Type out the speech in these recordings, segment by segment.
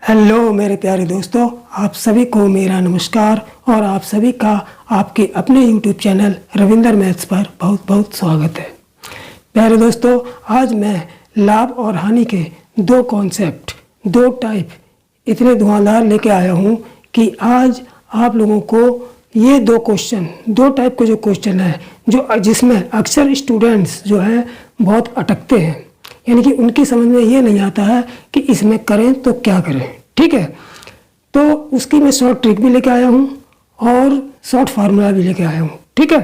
Hello मेरे प्यारे दोस्तों, आप सभी को मेरा नमस्कार और आप सभी का आपके अपने YouTube चैनल रविंद्र मैथ्स पर बहुत बहुत स्वागत है। प्यारे दोस्तों, आज मैं लाभ और हानि के दो कॉन्सेप्ट, दो टाइप इतने धुआंधार लेके आया हूँ कि आज आप लोगों को ये दो क्वेश्चन, दो टाइप के जो क्वेश्चन है जो जिसमें अक्सर स्टूडेंट्स जो है बहुत अटकते हैं, यानी कि उनकी समझ में ये नहीं आता है कि इसमें करें तो क्या करें। ठीक है, तो उसकी मैं शॉर्ट ट्रिक भी लेके आया हूँ और शॉर्ट फार्मूला भी लेके आया हूँ। ठीक है,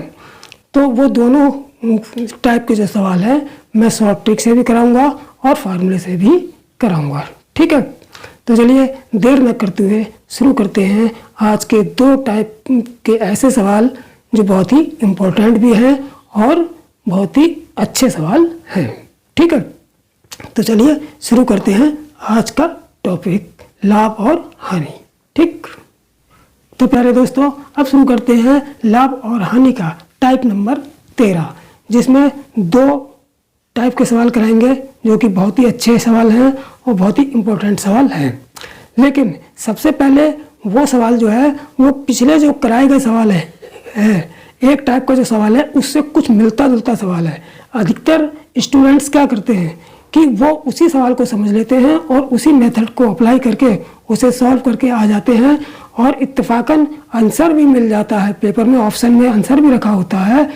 तो वो दोनों टाइप के जो सवाल है मैं शॉर्ट ट्रिक से भी कराऊंगा और फार्मूले से भी कराऊंगा। ठीक है, तो चलिए देर न करते हुए शुरू करते हैं आज के दो टाइप के ऐसे सवाल जो बहुत ही इम्पोर्टेंट भी हैं और बहुत ही अच्छे सवाल हैं। ठीक है, तो चलिए शुरू करते हैं आज का टॉपिक, लाभ और हानि। ठीक, तो प्यारे दोस्तों अब शुरू करते हैं लाभ और हानि का टाइप नंबर 13, जिसमें दो टाइप के सवाल कराएंगे जो कि बहुत ही अच्छे सवाल हैं और बहुत ही इम्पोर्टेंट सवाल हैं। लेकिन सबसे पहले वो सवाल जो है वो पिछले जो कराए गए सवाल है एक टाइप का जो सवाल है उससे कुछ मिलता जुलता सवाल है। अधिकतर स्टूडेंट्स क्या करते हैं कि वो उसी सवाल को समझ लेते हैं और उसी मेथड को अप्लाई करके उसे सॉल्व करके आ जाते हैं और इत्तेफाकन आंसर भी मिल जाता है, पेपर में ऑप्शन में आंसर भी रखा होता है।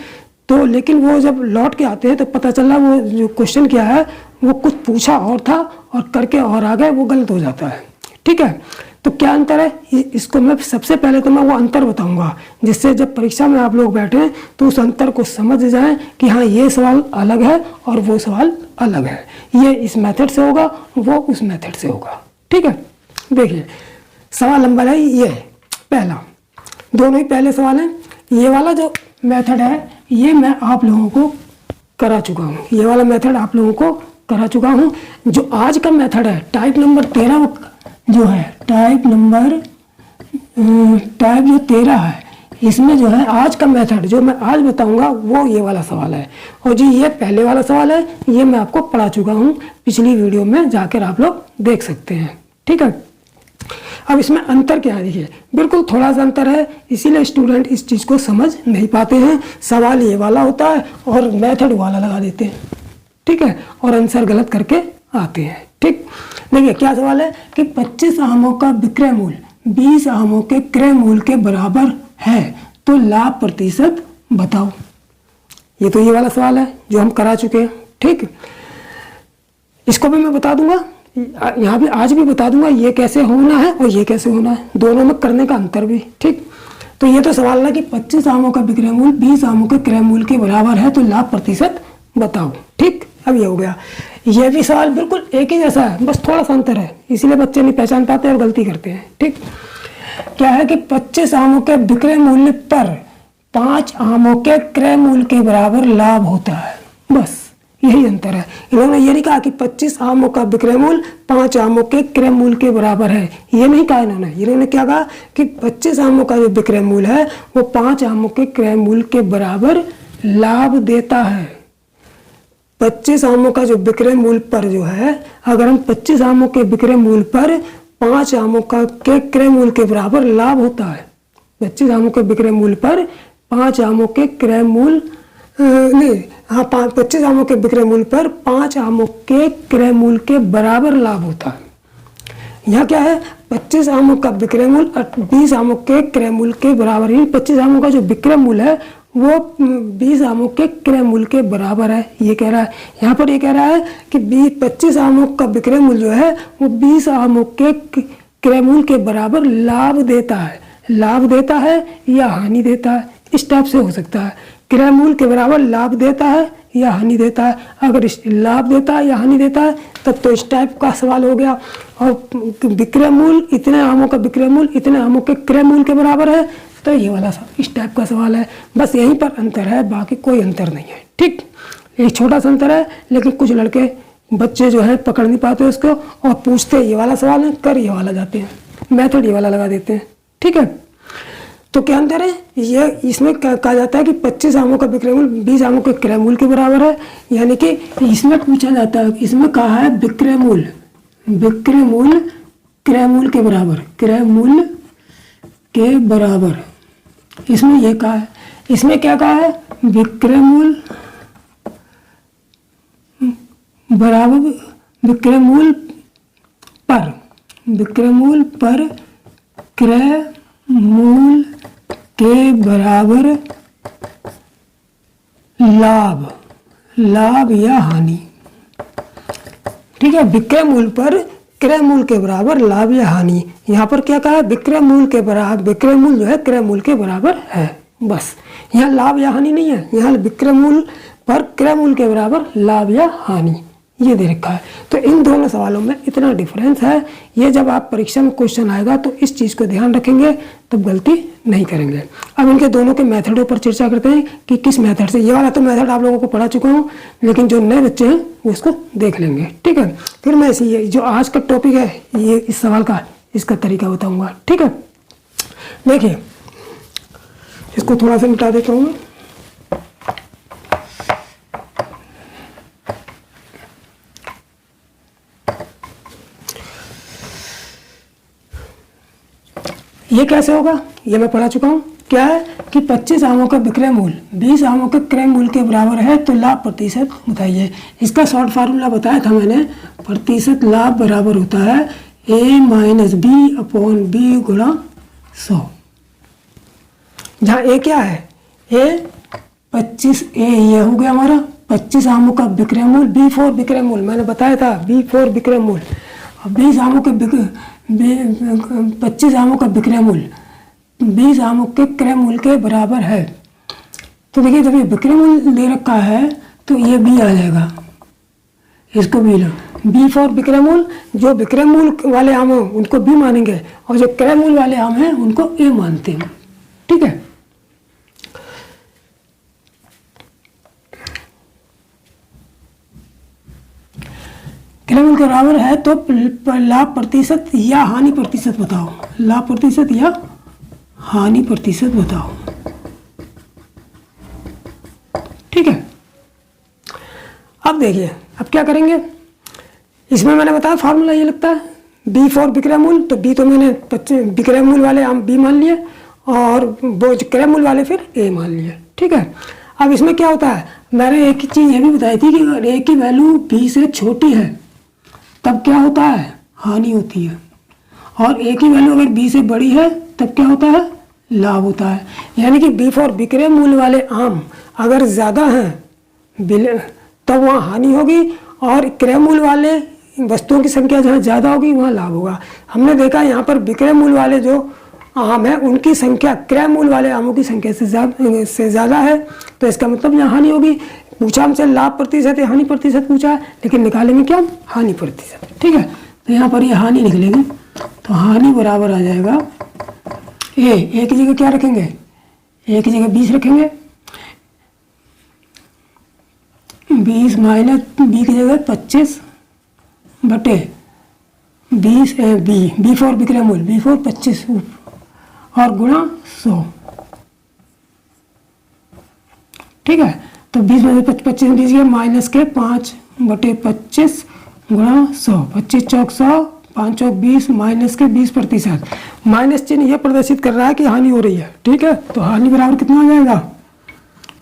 तो लेकिन वो जब लौट के आते हैं तो पता चला वो जो क्वेश्चन किया है वो कुछ पूछा और था और करके और आ गए, वो गलत हो जाता है। ठीक है, तो क्या अंतर है इसको मैं सबसे पहले तो मैं वो अंतर बताऊंगा, जिससे जब परीक्षा में आप लोग बैठें तो उस अंतर को समझ जाएं कि हाँ ये सवाल अलग है और वो सवाल अलग है, ये इस मेथड से होगा वो उस मेथड से होगा। ठीक है, देखिए सवाल नंबर है ये पहला, दोनों ही पहले सवाल हैं। ये वाला जो मेथड है ये मैं आप लोगों को करा चुका हूँ, ये वाला मेथड आप लोगों को करा चुका हूँ। जो आज का मेथड है टाइप नंबर 13 जो है टाइप जो 13 है, इसमें जो है आज का मेथड जो मैं आज बताऊंगा वो ये वाला सवाल है। और जी ये पहले वाला सवाल है, ये मैं आपको पढ़ा चुका हूँ, पिछली वीडियो में जाकर आप लोग देख सकते हैं। ठीक है, अब इसमें अंतर क्या है, देखिए बिल्कुल थोड़ा सा अंतर है, इसीलिए स्टूडेंट इस चीज़ को समझ नहीं पाते हैं। सवाल ये वाला होता है और मेथड वाला लगा देते हैं। ठीक है, और आंसर गलत करके आते हैं। ठीक, देखिए क्या सवाल है कि 25 आमों का विक्रय मूल्य 20 आमों के क्रय मूल्य के बराबर है तो लाभ प्रतिशत बताओ। ये तो ये वाला सवाल है जो हम करा चुके हैं। ठीक, इसको भी मैं बता दूंगा, यहाँ भी आज भी बता दूंगा ये कैसे होना है और ये कैसे होना है, दोनों में करने का अंतर भी। ठीक, तो ये तो सवाल है कि 25 आमों का विक्रय मूल्य 20 आमों के क्रय मूल्य के बराबर है तो लाभ प्रतिशत बताओ। ठीक, अब ये हो गया। ये भी सवाल बिल्कुल एक ही जैसा है, बस थोड़ा सा अंतर है, इसीलिए बच्चे नहीं पहचान पाते और गलती करते हैं। ठीक, क्या है कि 25 आमों के विक्रय मूल्य पर 5 आमों के क्रय मूल्य के बराबर लाभ होता है, बस यही अंतर है। इन्होंने ये नहीं कहा कि 25 आमों का विक्रय मूल्य 5 आमों के क्रय मूल्य के बराबर है, ये नहीं कहा इन्होंने क्या कहा कि 25 आमों का जो विक्रय मूल्य है वो 5 आमों के क्रय मूल्य के बराबर लाभ देता है। 25 आमों का जो विक्रय मूल्य पर जो है, अगर हम 25 आमों के विक्रय मूल्य पर 5 आमों का के क्रय मूल्य के बराबर लाभ होता है, 25 आमों के विक्रय मूल्य पर 5 आमों के क्रय मूल्य नहीं, हाँ 25 आमों के विक्रय मूल्य पर 5 आमों के क्रय मूल्य के बराबर लाभ होता है। यहाँ क्या है, 25 आमों का विक्रय मूल्य 20 आमों के क्रय मूल्य के बराबर, यानी 25 आमों का जो विक्रय मूल्य है वो 20 आमों के क्रय मूल्य के बराबर है, ये कह रहा है। यहाँ पर ये कह रहा है कि 25 आमों का विक्रय मूल्य जो है वो 20 आमों के क्रय मूल्य के बराबर लाभ देता है। लाभ देता है या हानि देता है, इस टाइप से हो सकता है। क्रय मूल्य के बराबर लाभ देता है या हानि देता है, अगर लाभ देता है या हानि देता है तब तो इस टाइप का सवाल हो गया। और विक्रय मूल्य इतने आमों का विक्रय मूल्य इतने आमों के क्रय मूल्य के बराबर है तो ये वाला इस टाइप का सवाल है। बस यहीं पर अंतर है, बाकी कोई अंतर नहीं है। ठीक, एक छोटा सा अंतर है, लेकिन कुछ लड़के बच्चे जो है पकड़ नहीं पाते उसको और पूछते ये वाला सवाल है कर ये वाला जाते हैं, मेथड ये वाला लगा देते हैं। ठीक है, तो क्या अंतर है, ये इसमें कहा जाता है कि 25 आमों का विक्रय मूल्य 20 आमों के क्रय मूल्य के बराबर है, यानी कि इसमें पूछा जाता है, इसमें कहा है विक्रय मूल्य क्रय मूल्य के बराबर, क्रय मूल्य के बराबर। इसमें ये कहा है, इसमें क्या कहा है, विक्रय मूल्य बराबर विक्रय मूल्य पर, विक्रय मूल्य पर क्रय मूल्य के बराबर लाभ, लाभ या हानि। ठीक है, विक्रय मूल्य पर क्रय मूल्य के बराबर लाभ या हानि। यहाँ पर क्या कहा है, विक्रय मूल्य के बराबर, विक्रय मूल्य जो है क्रय मूल्य के बराबर है, बस। यहाँ लाभ या हानि नहीं है, यहाँ विक्रय मूल्य पर क्रय मूल्य के बराबर लाभ या हानि ये दे रखा है। तो इन दोनों सवालों में इतना डिफरेंस है। ये जब आप परीक्षा में क्वेश्चन आएगा तो इस चीज़ को ध्यान रखेंगे, तब गलती नहीं करेंगे। अब इनके दोनों के मेथडों पर चर्चा करते हैं कि किस मेथड से। ये वाला तो मेथड आप लोगों को पढ़ा चुका हूँ, लेकिन जो नए बच्चे हैं वो इसको देख लेंगे। ठीक है, फिर मैं ये जो आज का टॉपिक है ये इस सवाल का, इसका तरीका बताऊँगा। ठीक है, देखिए इसको थोड़ा सा मिटा देता हूँ। ये कैसे होगा, ये मैं पढ़ा चुका हूँ। क्या है कि 25 आमों का विक्रय मूल्य 20 आमों के क्रय मूल्य के बराबर है तो लाभ प्रतिशत बताइए। इसका शॉर्ट फार्मूला बताया था मैंने, प्रतिशत लाभ बराबर होता है a minus B upon B गुणा 100। जहाँ a क्या है, a 25, a ये हो गया हमारा 25 आमों का विक्रय मूल्य, B4 विक्रय मूल्य मैंने बताया था, B4 विक्रय मूल्य। अब 20 आमों के 25 आमों का विक्रय मूल्य 20 आमों के क्रय मूल्य के बराबर है। तो देखिए जब ये विक्रय मूल्य दे रखा है तो ये बी आ जाएगा, इसको बी लो। B4 विक्रय मूल्य, जो विक्रय मूल्य वाले आम हैं उनको बी मानेंगे और जो क्रय मूल्य वाले आम हैं उनको ए मानते हैं। ठीक है, क्रय मूल्य के बराबर है तो लाभ प्रतिशत या हानि प्रतिशत बताओ, लाभ प्रतिशत या हानि प्रतिशत बताओ। ठीक है, अब देखिए अब क्या करेंगे। इसमें मैंने बताया फार्मूला ये लगता है B4 विक्रय मूल्य, तो B तो मैंने विक्रय मूल्य वाले आम B मान लिए और वो क्रय मूल्य वाले फिर A मान लिए। ठीक है, अब इसमें क्या होता है, मैंने एक चीज़ ये भी बताई थी कि अगर A की वैल्यू B से छोटी है तब क्या होता है, हानि होती है, और A की वैल्यू अगर B से बड़ी है तब क्या होता है, लाभ होता है। यानी कि B4 विक्रय मूल्य वाले आम अगर ज़्यादा हैं तब वहाँ हानि होगी, और क्रय मूल्य वाले वस्तुओं की संख्या जहाँ ज़्यादा होगी वहाँ लाभ होगा। हमने देखा यहाँ पर विक्रय मूल्य वाले जो आम है उनकी संख्या क्रय मूल्य वाले आमों की संख्या से ज़्यादा है, तो इसका मतलब यहाँ हानि होगी। पूछा हमसे लाभ प्रतिशत या हानि प्रतिशत पूछा है, लेकिन निकालेंगे क्या, हानि प्रतिशत। ठीक है, तो यहाँ पर ये हानि निकलेगी, तो हानि बराबर आ जाएगा ए की जगह क्या रखेंगे, ए की जगह 20 रखेंगे, 20 माइनस बी की जगह 25 बटे 20 B4 विक्रय मूल्य B4 25 और गुणा 100। ठीक है, तो 20 में 25 दीजिए माइनस के 5 बटे 25 गुणा 100, 25 चौक 100, 5 चौक 20 माइनस के 20%। माइनस चिन्ह यह प्रदर्शित कर रहा है कि हानि हो रही है। ठीक है, तो हानि बराबर कितना आ जाएगा,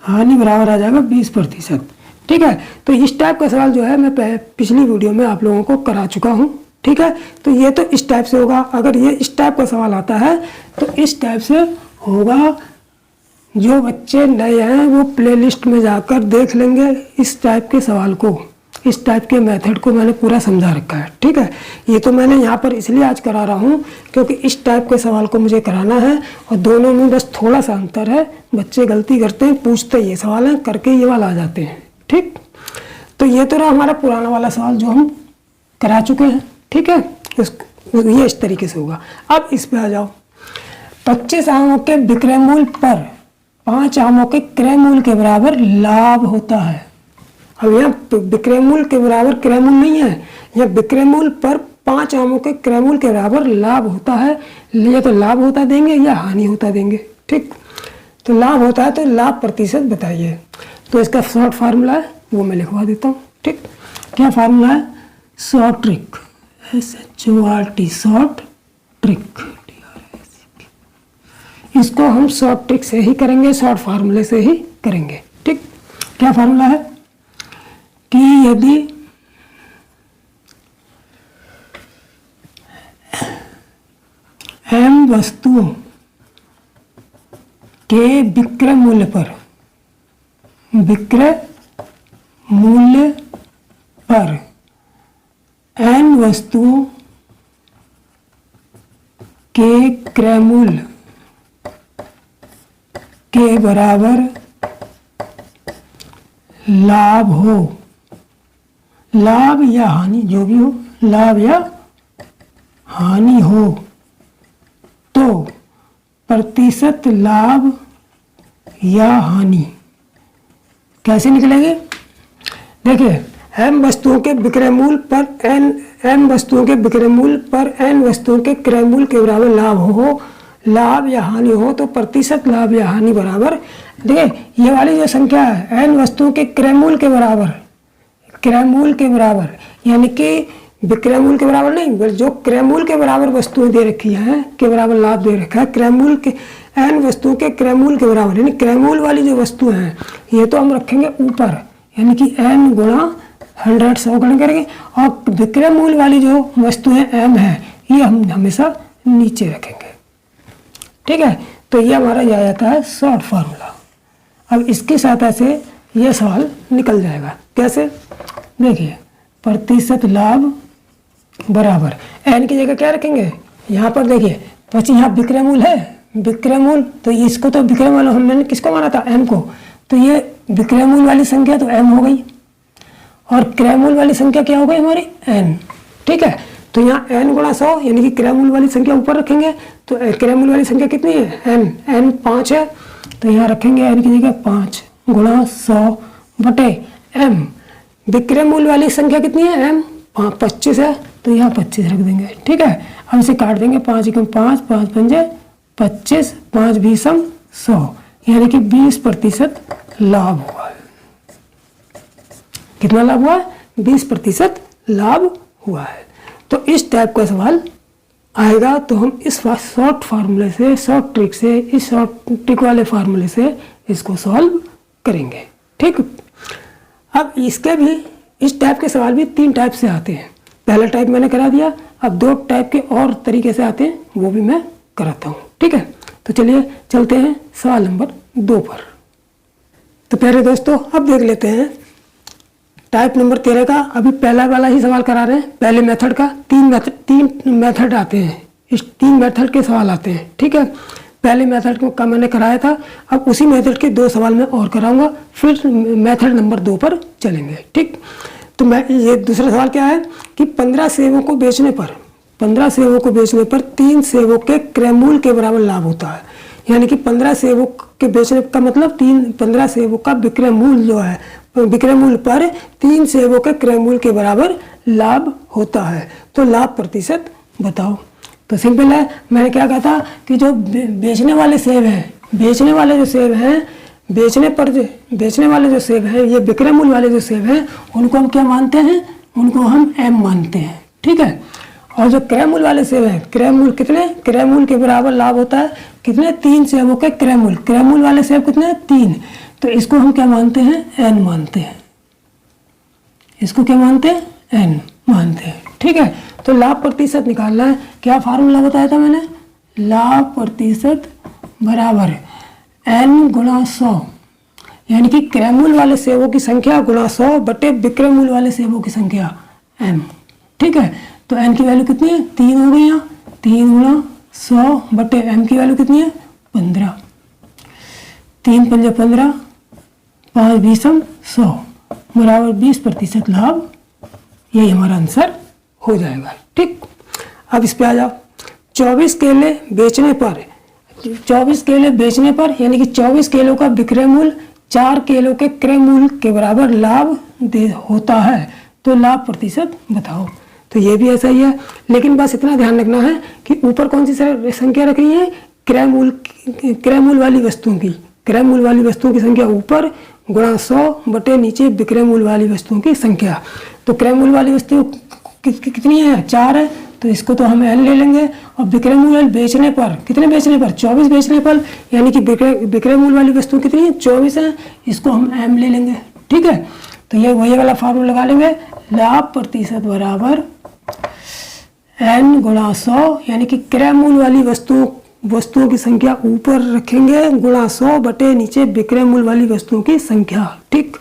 हानि बराबर आ जाएगा 20%। ठीक है, तो इस टाइप का सवाल जो है मैं पिछली वीडियो में आप लोगों को करा चुका हूँ। ठीक है, तो ये तो इस टाइप से होगा। अगर ये इस टाइप का सवाल आता है तो इस टाइप से होगा। जो बच्चे नए हैं वो प्लेलिस्ट में जाकर देख लेंगे इस टाइप के सवाल को, इस टाइप के मेथड को मैंने पूरा समझा रखा है। ठीक है, ये तो मैंने यहाँ पर इसलिए आज करा रहा हूँ क्योंकि इस टाइप के सवाल को मुझे कराना है, और दोनों में बस थोड़ा सा अंतर है। बच्चे गलती करते हैं, पूछते ये सवाल है, करके ये वाला आ जाते हैं। ठीक, तो ये तो रहा हमारा पुराना वाला सवाल जो हम करा चुके हैं। ठीक है, ये इस तरीके से होगा। अब इस पे आ जाओ, 25 आमों के विक्रय मूल्य पर 5 आमों के क्रय मूल्य के बराबर लाभ होता है। अब यहाँ विक्रय मूल्य के बराबर क्रय मूल्य नहीं है, यहाँ विक्रय मूल्य पर 5 आमों के क्रय मूल्य के बराबर लाभ होता है। या तो लाभ होता देंगे या हानि होता देंगे। ठीक, तो लाभ होता है तो लाभ प्रतिशत बताइए। तो इसका शॉर्ट फार्मूला है वो मैं लिखवा देता हूँ। ठीक, क्या फार्मूला है, short trick SHORT short trick. इसको हम शॉर्ट ट्रिक से ही करेंगे, शॉर्ट फार्मूले से ही करेंगे। ठीक, क्या फार्मूला है कि यदि m वस्तुओं के विक्रय मूल्य पर n वस्तुओं के क्रय मूल्य के बराबर लाभ हो, लाभ या हानि जो भी हो, लाभ या हानि हो, तो प्रतिशत लाभ या हानि कैसे निकलेगी? देखिए, m वस्तुओं के विक्रय मूल्य पर n वस्तुओं के विक्रय मूल्य पर n वस्तुओं के क्रय मूल्य के बराबर लाभ हो, लाभ या हानि हो, तो प्रतिशत लाभ या हानि बराबर, देखिए ये वाली जो संख्या है n वस्तुओं के क्रय मूल्य के बराबर, क्रय मूल्य के बराबर यानी कि विक्रय मूल्य के बराबर नहीं, जो क्रय मूल्य के बराबर वस्तुएं दे रखी हैं के बराबर लाभ दे रखा है, क्रय मूल्य के n वस्तुओं के क्रय मूल्य के बराबर, यानी क्रय मूल्य वाली जो वस्तुएं हैं ये तो हम रखेंगे ऊपर, यानी कि n गुणा 100 100 गणना करेंगे, और विक्रय मूल्य वाली जो वस्तुएं m है ये हम हमेशा नीचे रखेंगे। ठीक है, तो ये हमारा यह जाता है शॉर्ट फार्मूला। अब इसकी सहायता से ये सवाल निकल जाएगा। कैसे? देखिए, प्रतिशत लाभ बराबर n की जगह क्या रखेंगे, यहाँ पर देखिए પછી यहाँ विक्रय मूल्य है, विक्रय मूल्य, तो इसको तो विक्रय मूल्य हमने किसको माना था, m को, तो ये विक्रय मूल्य वाली संख्या तो m हो गई और क्रय मूल्य वाली संख्या क्या हो गई हमारी n। ठीक है, तो यहाँ n गुणा 100 यानी कि क्रय मूल्य वाली संख्या ऊपर रखेंगे, तो क्रय मूल्य वाली संख्या कितनी है n 5 है, तो यहाँ रखेंगे n की जगह 5 गुणा 100 बटे m। विक्रय मूल्य वाली संख्या कितनी है m 25 है, तो यहाँ 25 रख देंगे। ठीक है, अब इसे काट देंगे, 5 एकम 5 5 पंजे 25 5 बीसम 100 यानी कि 20% लाभ हुआ है। कितना लाभ हुआ है? 20% लाभ हुआ है। तो इस टाइप का सवाल आएगा तो हम इस शॉर्ट फार्मूले से, शॉर्ट ट्रिक से, इस शॉर्ट ट्रिक वाले फार्मूले से इसको सॉल्व करेंगे। ठीक, अब इसके भी इस टाइप के सवाल भी 3 टाइप से आते हैं। पहला टाइप मैंने करा दिया, अब 2 टाइप के और तरीके से आते हैं, वो भी मैं कराता हूँ। ठीक है, तो चलिए चलते हैं सवाल नंबर 2 पर। तो प्यारे दोस्तों, अब देख लेते हैं टाइप नंबर 13 का। अभी पहला वाला ही सवाल करा रहे हैं, पहले मेथड का। 3 मेथड आते हैं, इस 3 मेथड के सवाल आते हैं। ठीक है, पहले मेथड का मैंने कराया था, अब उसी मेथड के 2 सवाल मैं और कराऊंगा, फिर मेथड नंबर 2 पर चलेंगे। ठीक, तो मैं ये दूसरा सवाल क्या है कि 15 सेवों को बेचने पर 3 सेवों के क्रय मूल्य के बराबर लाभ होता है। यानी कि 15 सेवों के बेचने का मतलब 15 सेवों का विक्रय मूल्य जो है, विक्रय मूल्य पर 3 सेवों के क्रय मूल्य के बराबर लाभ होता है। तो लाभ प्रतिशत बताओ। तो सिंपल है, मैंने क्या कहा था कि जो बेचने वाले सेब हैं, बेचने वाले जो सेब हैं, बेचने वाले जो सेब हैं, ये विक्रय मूल्य वाले जो सेब हैं, उनको हम क्या मानते हैं, उनको हम m मानते हैं। ठीक है, और जो क्रय मूल्य वाले सेब हैं, क्रय मूल्य कितने, क्रय मूल्य के बराबर लाभ होता है कितने, 3 सेबों के क्रय मूल्य वाले सेब कितने, 3, तो इसको हम क्या मानते हैं, n मानते हैं। इसको क्या मानते हैं, n मानते हैं। ठीक है, तो लाभ प्रतिशत निकालना है। क्या फार्मूला बताया था मैंने, लाभ प्रतिशत बराबर n गुणा 100, यानी कि क्रय मूल्य वाले सेबों की संख्या गुणा 100 बटे विक्रय मूल्य वाले सेबों की संख्या m। ठीक है, तो n की वैल्यू कितनी है, 3 हो गई यहाँ, 3 गुणा 100 बटे m की वैल्यू कितनी है, 15, 3 पंजे 15 5 बीसम 100 बराबर 20% लाभ, यही हमारा आंसर हो जाएगा। ठीक, अब इस पे आ जाओ। 24 केले बेचने पर यानी कि 24 केलों का विक्रय मूल्य 4 केलों के क्रय मूल्य के बराबर लाभ होता है, तो लाभ प्रतिशत बताओ। तो ये भी ऐसा ही है, लेकिन बस इतना ध्यान रखना है कि ऊपर कौन सी संख्या रख रही है, क्रय मूल्य वाली वस्तुओं की, क्रय मूल्य वाली वस्तुओं की संख्या ऊपर गुणा 100 बटे नीचे विक्रय मूल्य वाली वस्तुओं की संख्या। तो क्रय मूल्य वाली वस्तु कितनी है, 4 है, तो इसको तो हम n ले लेंगे। और विक्रय मूल्य बेचने पर, कितने बेचने पर, 24 बेचने पर, यानी कि विक्रय मूल्य वाली वस्तु कितनी है, 24 है, इसको हम m ले लेंगे। ठीक है, तो ये वही वाला फार्मूला लगा लेंगे, लाभ प्रतिशत बराबर n गुणा 100, यानी कि क्रय मूल्य वाली वस्तुओं की संख्या ऊपर रखेंगे गुणा 100 बटे नीचे विक्रय मूल्य वाली वस्तुओं की संख्या। ठीक,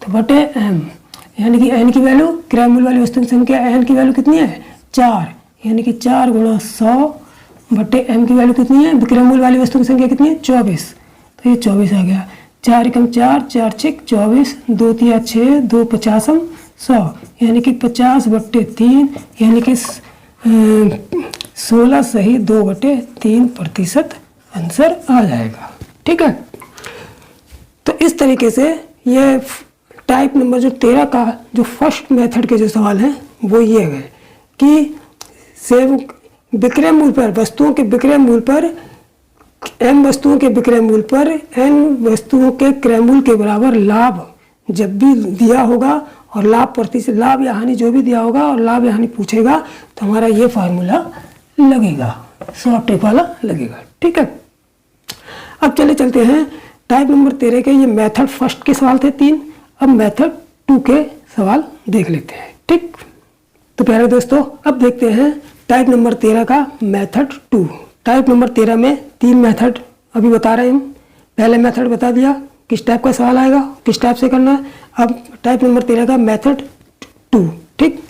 तो बटे m, यानी कि n की वैल्यू, क्रय मूल्य वाली वस्तु की संख्या n की वैल्यू कितनी है, 4, यानी कि 4 गुणा 100 बटे m की वैल्यू कितनी है, विक्रय मूल्य वाली वस्तु की संख्या कितनी है, 24, तो ये 24 आ गया। 4 एकम 4, 4 6 24, 2 तिया 6, 2 50 100, यानी कि 50 बटे 3, यानी कि 16 सही 2 बटे 3% आंसर आ जाएगा। ठीक है, तो इस तरीके से ये टाइप नंबर जो 13 का जो फर्स्ट मेथड के जो सवाल हैं वो ये है कि सेव विक्रय मूल्य पर, वस्तुओं के विक्रय मूल्य पर, m वस्तुओं के विक्रय मूल्य पर n वस्तुओं के क्रय मूल्य के बराबर लाभ जब भी दिया होगा और लाभ प्रतिशत, लाभ या हानि जो भी दिया होगा और लाभ या हानि पूछेगा तो हमारा ये फार्मूला लगेगा, शॉर्ट ट्रिक वाला लगेगा। ठीक है, अब चलते हैं टाइप नंबर 13 के, ये मेथड फर्स्ट के सवाल थे 3, अब मेथड 2 के सवाल देख लेते हैं। ठीक, तो प्यारे दोस्तों अब देखते हैं टाइप नंबर 13 का मेथड 2। टाइप नंबर 13 में 3 मेथड अभी बता रहे हैं हम। पहले मेथड बता दिया किस टाइप का सवाल आएगा, किस टाइप से करना है। अब टाइप नंबर 13 का मेथड 2। ठीक,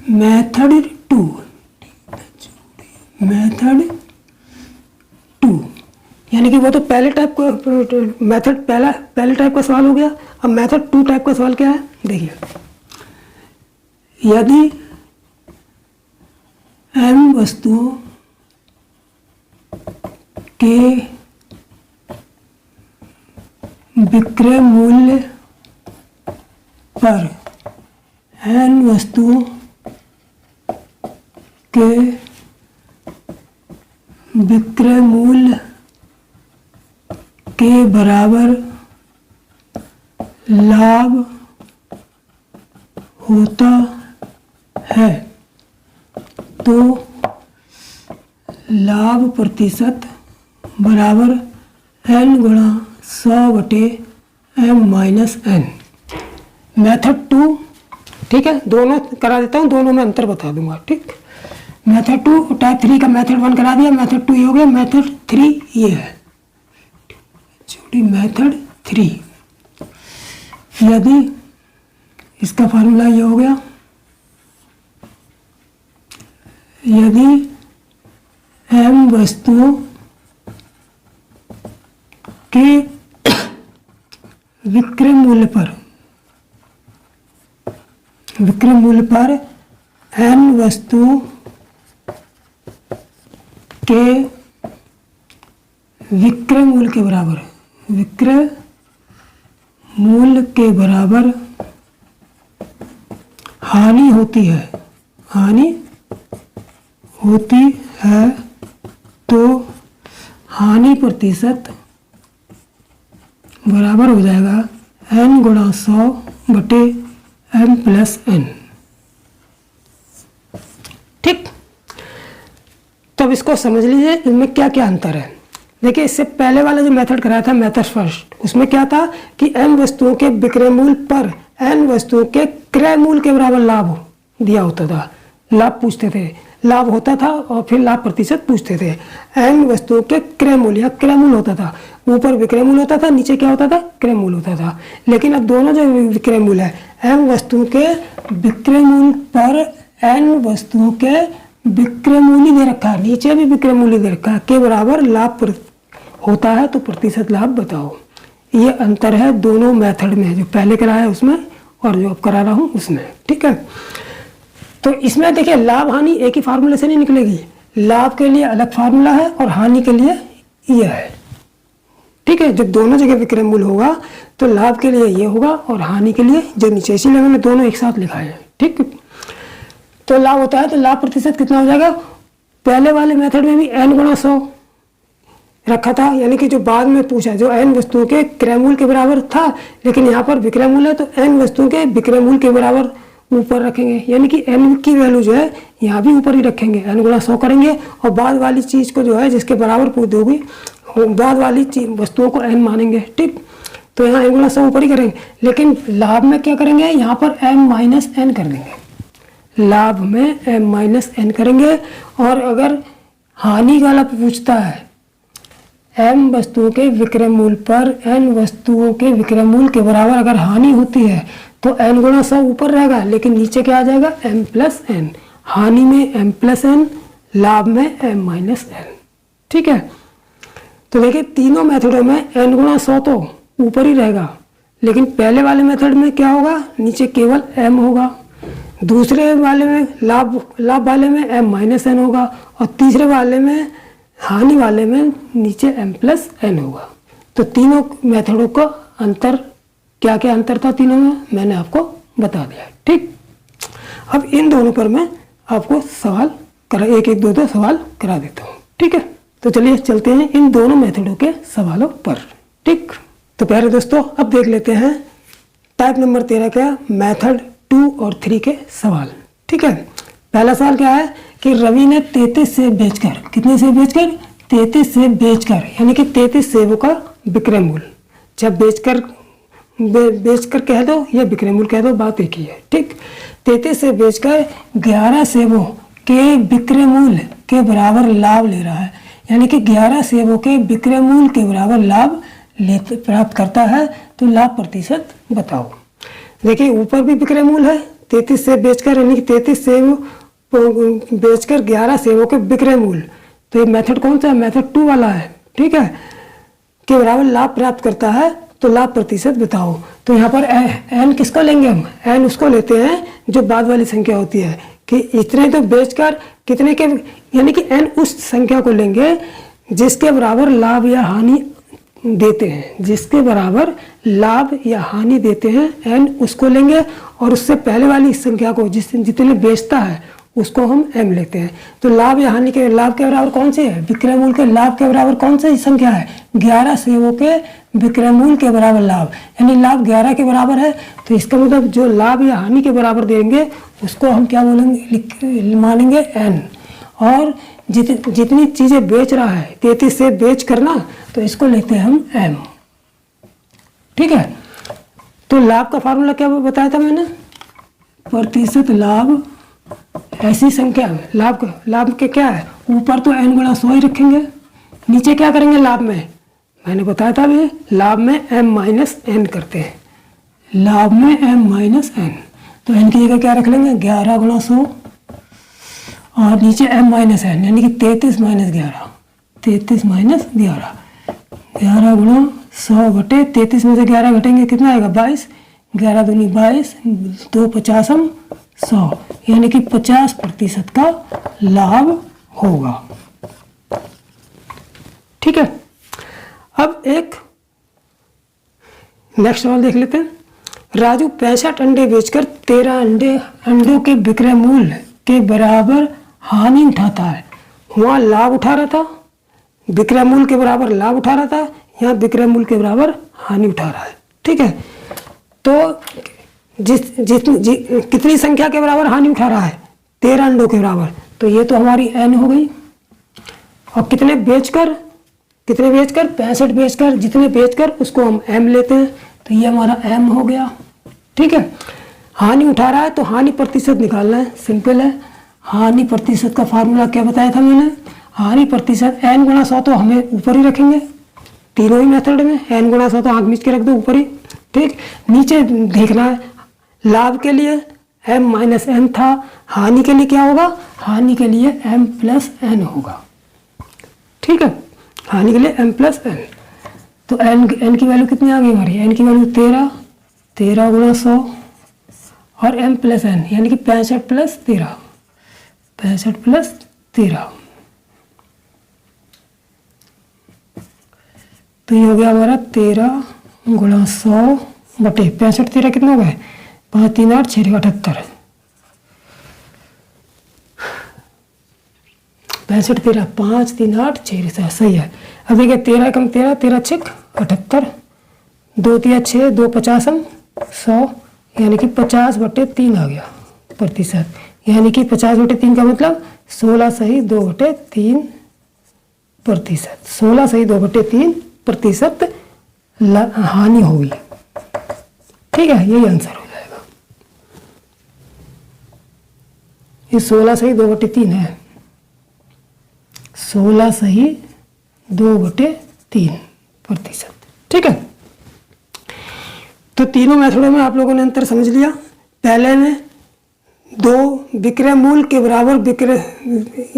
मेथड 2 यानी कि वो तो पहले टाइप का मेथड, पहले टाइप का सवाल हो गया। अब मेथड 2 टाइप का सवाल क्या है, देखिए, यदि m वस्तुओं के विक्रय मूल्य पर n वस्तुओं के विक्रय मूल्य के बराबर लाभ होता है तो लाभ प्रतिशत बराबर n गुणा 100 बटे m माइनस n। मेथड 2, ठीक है, दोनों करा देता हूँ, दोनों में अंतर बता दूंगा। ठीक, मेथड 2 टाइप 3 का मेथड 1 करा दिया, मेथड 2 ये हो गया, मेथड 3 ये है। मेथड 3, यदि इसका फार्मूला ये हो गया, यदि m वस्तुओं के विक्रय मूल्य पर n वस्तुओं के विक्रय मूल्य के बराबर, विक्रय मूल्य के बराबर हानि होती है तो हानि प्रतिशत बराबर हो जाएगा n गुणा 100 बटे m प्लस n। ठीक, तब इसको समझ लीजिए इनमें क्या क्या अंतर है। देखिए, इससे पहले वाला जो मेथड कराया था मेथड फर्स्ट, उसमें क्या था कि m वस्तुओं के विक्रय मूल्य पर n वस्तुओं के क्रय मूल्य के बराबर लाभ दिया होता था, लाभ पूछते थे, लाभ होता था और फिर लाभ प्रतिशत पूछते थे। n वस्तुओं के क्रय मूल्य या क्रय मूल्य होता था, ऊपर विक्रय मूल्य होता था, नीचे क्या होता था, क्रय मूल्य होता था। लेकिन अब दोनों जो विक्रय मूल्य है, m वस्तुओं के विक्रय मूल्य पर n वस्तुओं के विक्रय मूल्य दे रखा है, नीचे भी विक्रय मूल्य दे रखा है, के बराबर लाभ होता है तो प्रतिशत लाभ बताओ। ये अंतर है दोनों मेथड में, जो पहले कराया है उसमें और जो अब करा रहा हूँ उसमें। ठीक है, तो इसमें देखिए लाभ हानि एक ही फार्मूले से नहीं निकलेगी, लाभ के लिए अलग फार्मूला है और हानि के लिए यह है। ठीक है, जब दोनों जगह विक्रय मूल्य होगा तो लाभ के लिए ये होगा और हानि के लिए जो नीचे, इसीलिए मैंने दोनों एक साथ लिखा है। ठीक, तो लाभ होता है तो लाभ प्रतिशत कितना हो जाएगा, पहले वाले मेथड में भी n गुणा 100 रखा था, यानी कि जो बाद में पूछा जो n वस्तुओं के क्रय मूल्य के बराबर था, लेकिन यहाँ पर विक्रय मूल्य है तो n वस्तुओं के विक्रय मूल्य के बराबर ऊपर रखेंगे, यानी कि n की वैल्यू जो है यहाँ भी ऊपर ही रखेंगे, n गुणा 100 करेंगे और बाद वाली चीज़ को जो है जिसके बराबर पूछ दोगी बाद वाली वस्तुओं को n मानेंगे। ठीक, तो यहाँ n गुणा 100 ऊपर ही करेंगे, लेकिन लाभ में क्या करेंगे, यहाँ पर m माइनस n कर देंगे, लाभ में m माइनस n करेंगे। और अगर हानि वाला पूछता है m वस्तुओं के विक्रय मूल्य पर n वस्तुओं के विक्रय मूल्य के बराबर अगर हानि होती है तो n गुणा 100 ऊपर रहेगा, लेकिन नीचे क्या आ जाएगा, m प्लस n। हानि में m प्लस n, लाभ में m माइनस n। ठीक है, तो देखिए तीनों मेथडों में n गुणा 100 तो ऊपर ही रहेगा, लेकिन पहले वाले मेथड में क्या होगा, नीचे केवल m होगा, दूसरे वाले में लाभ वाले में m माइनस n होगा, और तीसरे वाले में हानि वाले में नीचे m प्लस n होगा। तो तीनों मेथडों का अंतर, क्या क्या अंतर था तीनों में, मैंने आपको बता दिया। ठीक, अब इन दोनों पर मैं आपको सवाल करा, एक एक दो सवाल करा देता हूँ। ठीक है, तो चलिए चलते हैं इन दोनों मेथडों के सवालों पर। ठीक, तो प्यारे दोस्तों अब देख लेते हैं टाइप नंबर 13 का मेथड 2 और 3 के सवाल। ठीक है, पहला सवाल क्या है कि रवि ने 33 सेब बेचकर, कितने सेब बेचकर, 33 सेब बेचकर, यानी कि 33 सेबों का विक्रय मूल्य, जब बेचकर कह दो या विक्रय मूल्य कह दो, बात एक ही है। ठीक, 33 सेब बेचकर 11 सेबों के विक्रय मूल्य के बराबर लाभ ले रहा है, यानी कि 11 सेबों के विक्रय मूल्य के बराबर लाभ प्राप्त करता है, तो लाभ प्रतिशत बताओ। देखिए ऊपर भी विक्रय मूल्य है, 33 सेब बेचकर, यानी कि 33 सेब बेचकर 11 सेबों के विक्रय मूल्य, तो ये मेथड कौन सा है, मेथड 2 वाला है। ठीक है, के बराबर लाभ प्राप्त करता है, तो लाभ प्रतिशत बताओ। तो यहाँ पर n किसको लेंगे हम, n उसको लेते हैं जो बाद वाली संख्या होती है, कि इतने तो बेचकर कितने के, यानी कि n उस संख्या को लेंगे जिसके बराबर लाभ या हानि देते हैं, जिसके बराबर लाभ या हानि देते हैं n उसको लेंगे, और उससे पहले वाली संख्या को जितने बेचता है उसको हम m लेते हैं। तो लाभ या हानि के, लाभ के बराबर कौन सी है, विक्रय मूल्य के लाभ के बराबर कौन सी संख्या है, 11 सेबों के विक्रय मूल्य के बराबर लाभ, यानी लाभ 11 के बराबर है, तो इसका मतलब जो लाभ या हानि के बराबर देंगे उसको हम क्या बोलेंगे, मानेंगे n। और जितनी चीज़ें बेच रहा है 33 से बेच करना, तो इसको लेते हैं हम m। ठीक है, तो लाभ का फार्मूला क्या बताया था मैंने, प्रतिशत लाभ ऐसी संख्या में, लाभ के क्या है, ऊपर तो n गुणा 100 ही रखेंगे, नीचे क्या करेंगे लाभ में, मैंने बताया था अभी, लाभ में m माइनस n करते हैं, लाभ में m माइनस n, तो n की जगह क्या रख लेंगे 11 गुणा 100, और नीचे m माइनस n, यानी कि 33 माइनस 11, 33 माइनस 11, 11 गुणा 100 बटे 33 में से 11 घटेंगे कितना आएगा 22, 11 दूनी 22, 2 50 100, यानी कि 50% का लाभ होगा। ठीक है, अब एक नेक्स्ट सवाल देख लेते हैं। राजू 65 अंडे बेचकर 13 अंडों के विक्रय मूल्य के बराबर हानि उठाता है, वहाँ लाभ उठा रहा था, विक्रय मूल्य के बराबर लाभ उठा रहा था, यहाँ विक्रय मूल्य के बराबर हानि उठा रहा है। ठीक है, तो कितनी संख्या के बराबर हानि उठा रहा है, 13 अंडों के बराबर, तो ये तो हमारी n हो गई। और कितने बेचकर 65 बेचकर, जितने बेचकर उसको हम m लेते हैं, तो ये हमारा m हो गया। ठीक है, हानि उठा रहा है तो हानि प्रतिशत निकालना है, सिंपल है। हानि प्रतिशत का फार्मूला क्या बताया था मैंने, हानि प्रतिशत n गुणा 100 तो हमें ऊपर ही रखेंगे, तीनों ही मेथड में n गुणा 100 तो आंख मीच के रख दो ऊपर ही। ठीक, नीचे देखना है, लाभ के लिए m माइनस n था, हानि के लिए क्या होगा, हानि के लिए m प्लस n होगा। ठीक है, हानि के लिए m प्लस n, तो n की वैल्यू कितनी आ गई हमारी, n की वैल्यू 13 गुणा 100 और m प्लस n, यानी कि 65 प्लस 13, 65 प्लस 13, तो ये हो गया हमारा 13 गुणा 100 बटे 65, 13 कितने हो गए, 5 3 8 6 78, 65 13 5 3 8 6 सही है। अब देखिए 13 कम 13, 13 6 78, 2 3 6 2 50 100, यानी कि 50 बटे 3 आ गया। प्रतिशत, यानी कि 50/3 का मतलब 16(2/3%। 16(2/3% हानि होगी। ठीक है, यही आंसर हो जाएगा। ये 16(2/3 है, 16(2/3%। ठीक है, तो तीनों मेथडों में आप लोगों ने अंतर समझ लिया। पहले में दो विक्रय मूल्य के बराबर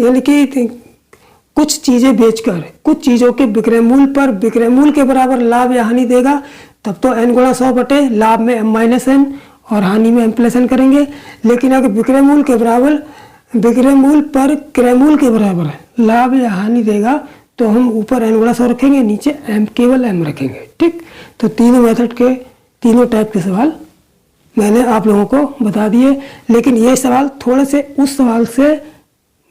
यानी कि कुछ चीजें बेचकर कुछ चीजों के विक्रय मूल्य पर विक्रय मूल्य के बराबर लाभ या हानि देगा, तब तो n गुणा 100 बटे लाभ में m-n और हानि में m+n करेंगे। लेकिन अगर विक्रय मूल्य के बराबर विक्रय मूल्य पर क्रय मूल्य के बराबर लाभ या हानि देगा तो हम ऊपर n गुणा 100 रखेंगे, नीचे केवल m रखेंगे। ठीक, तो तीनों मेथड के तीनों टाइप के सवाल मैंने आप लोगों को बता दिए। लेकिन ये सवाल थोड़े से उस सवाल से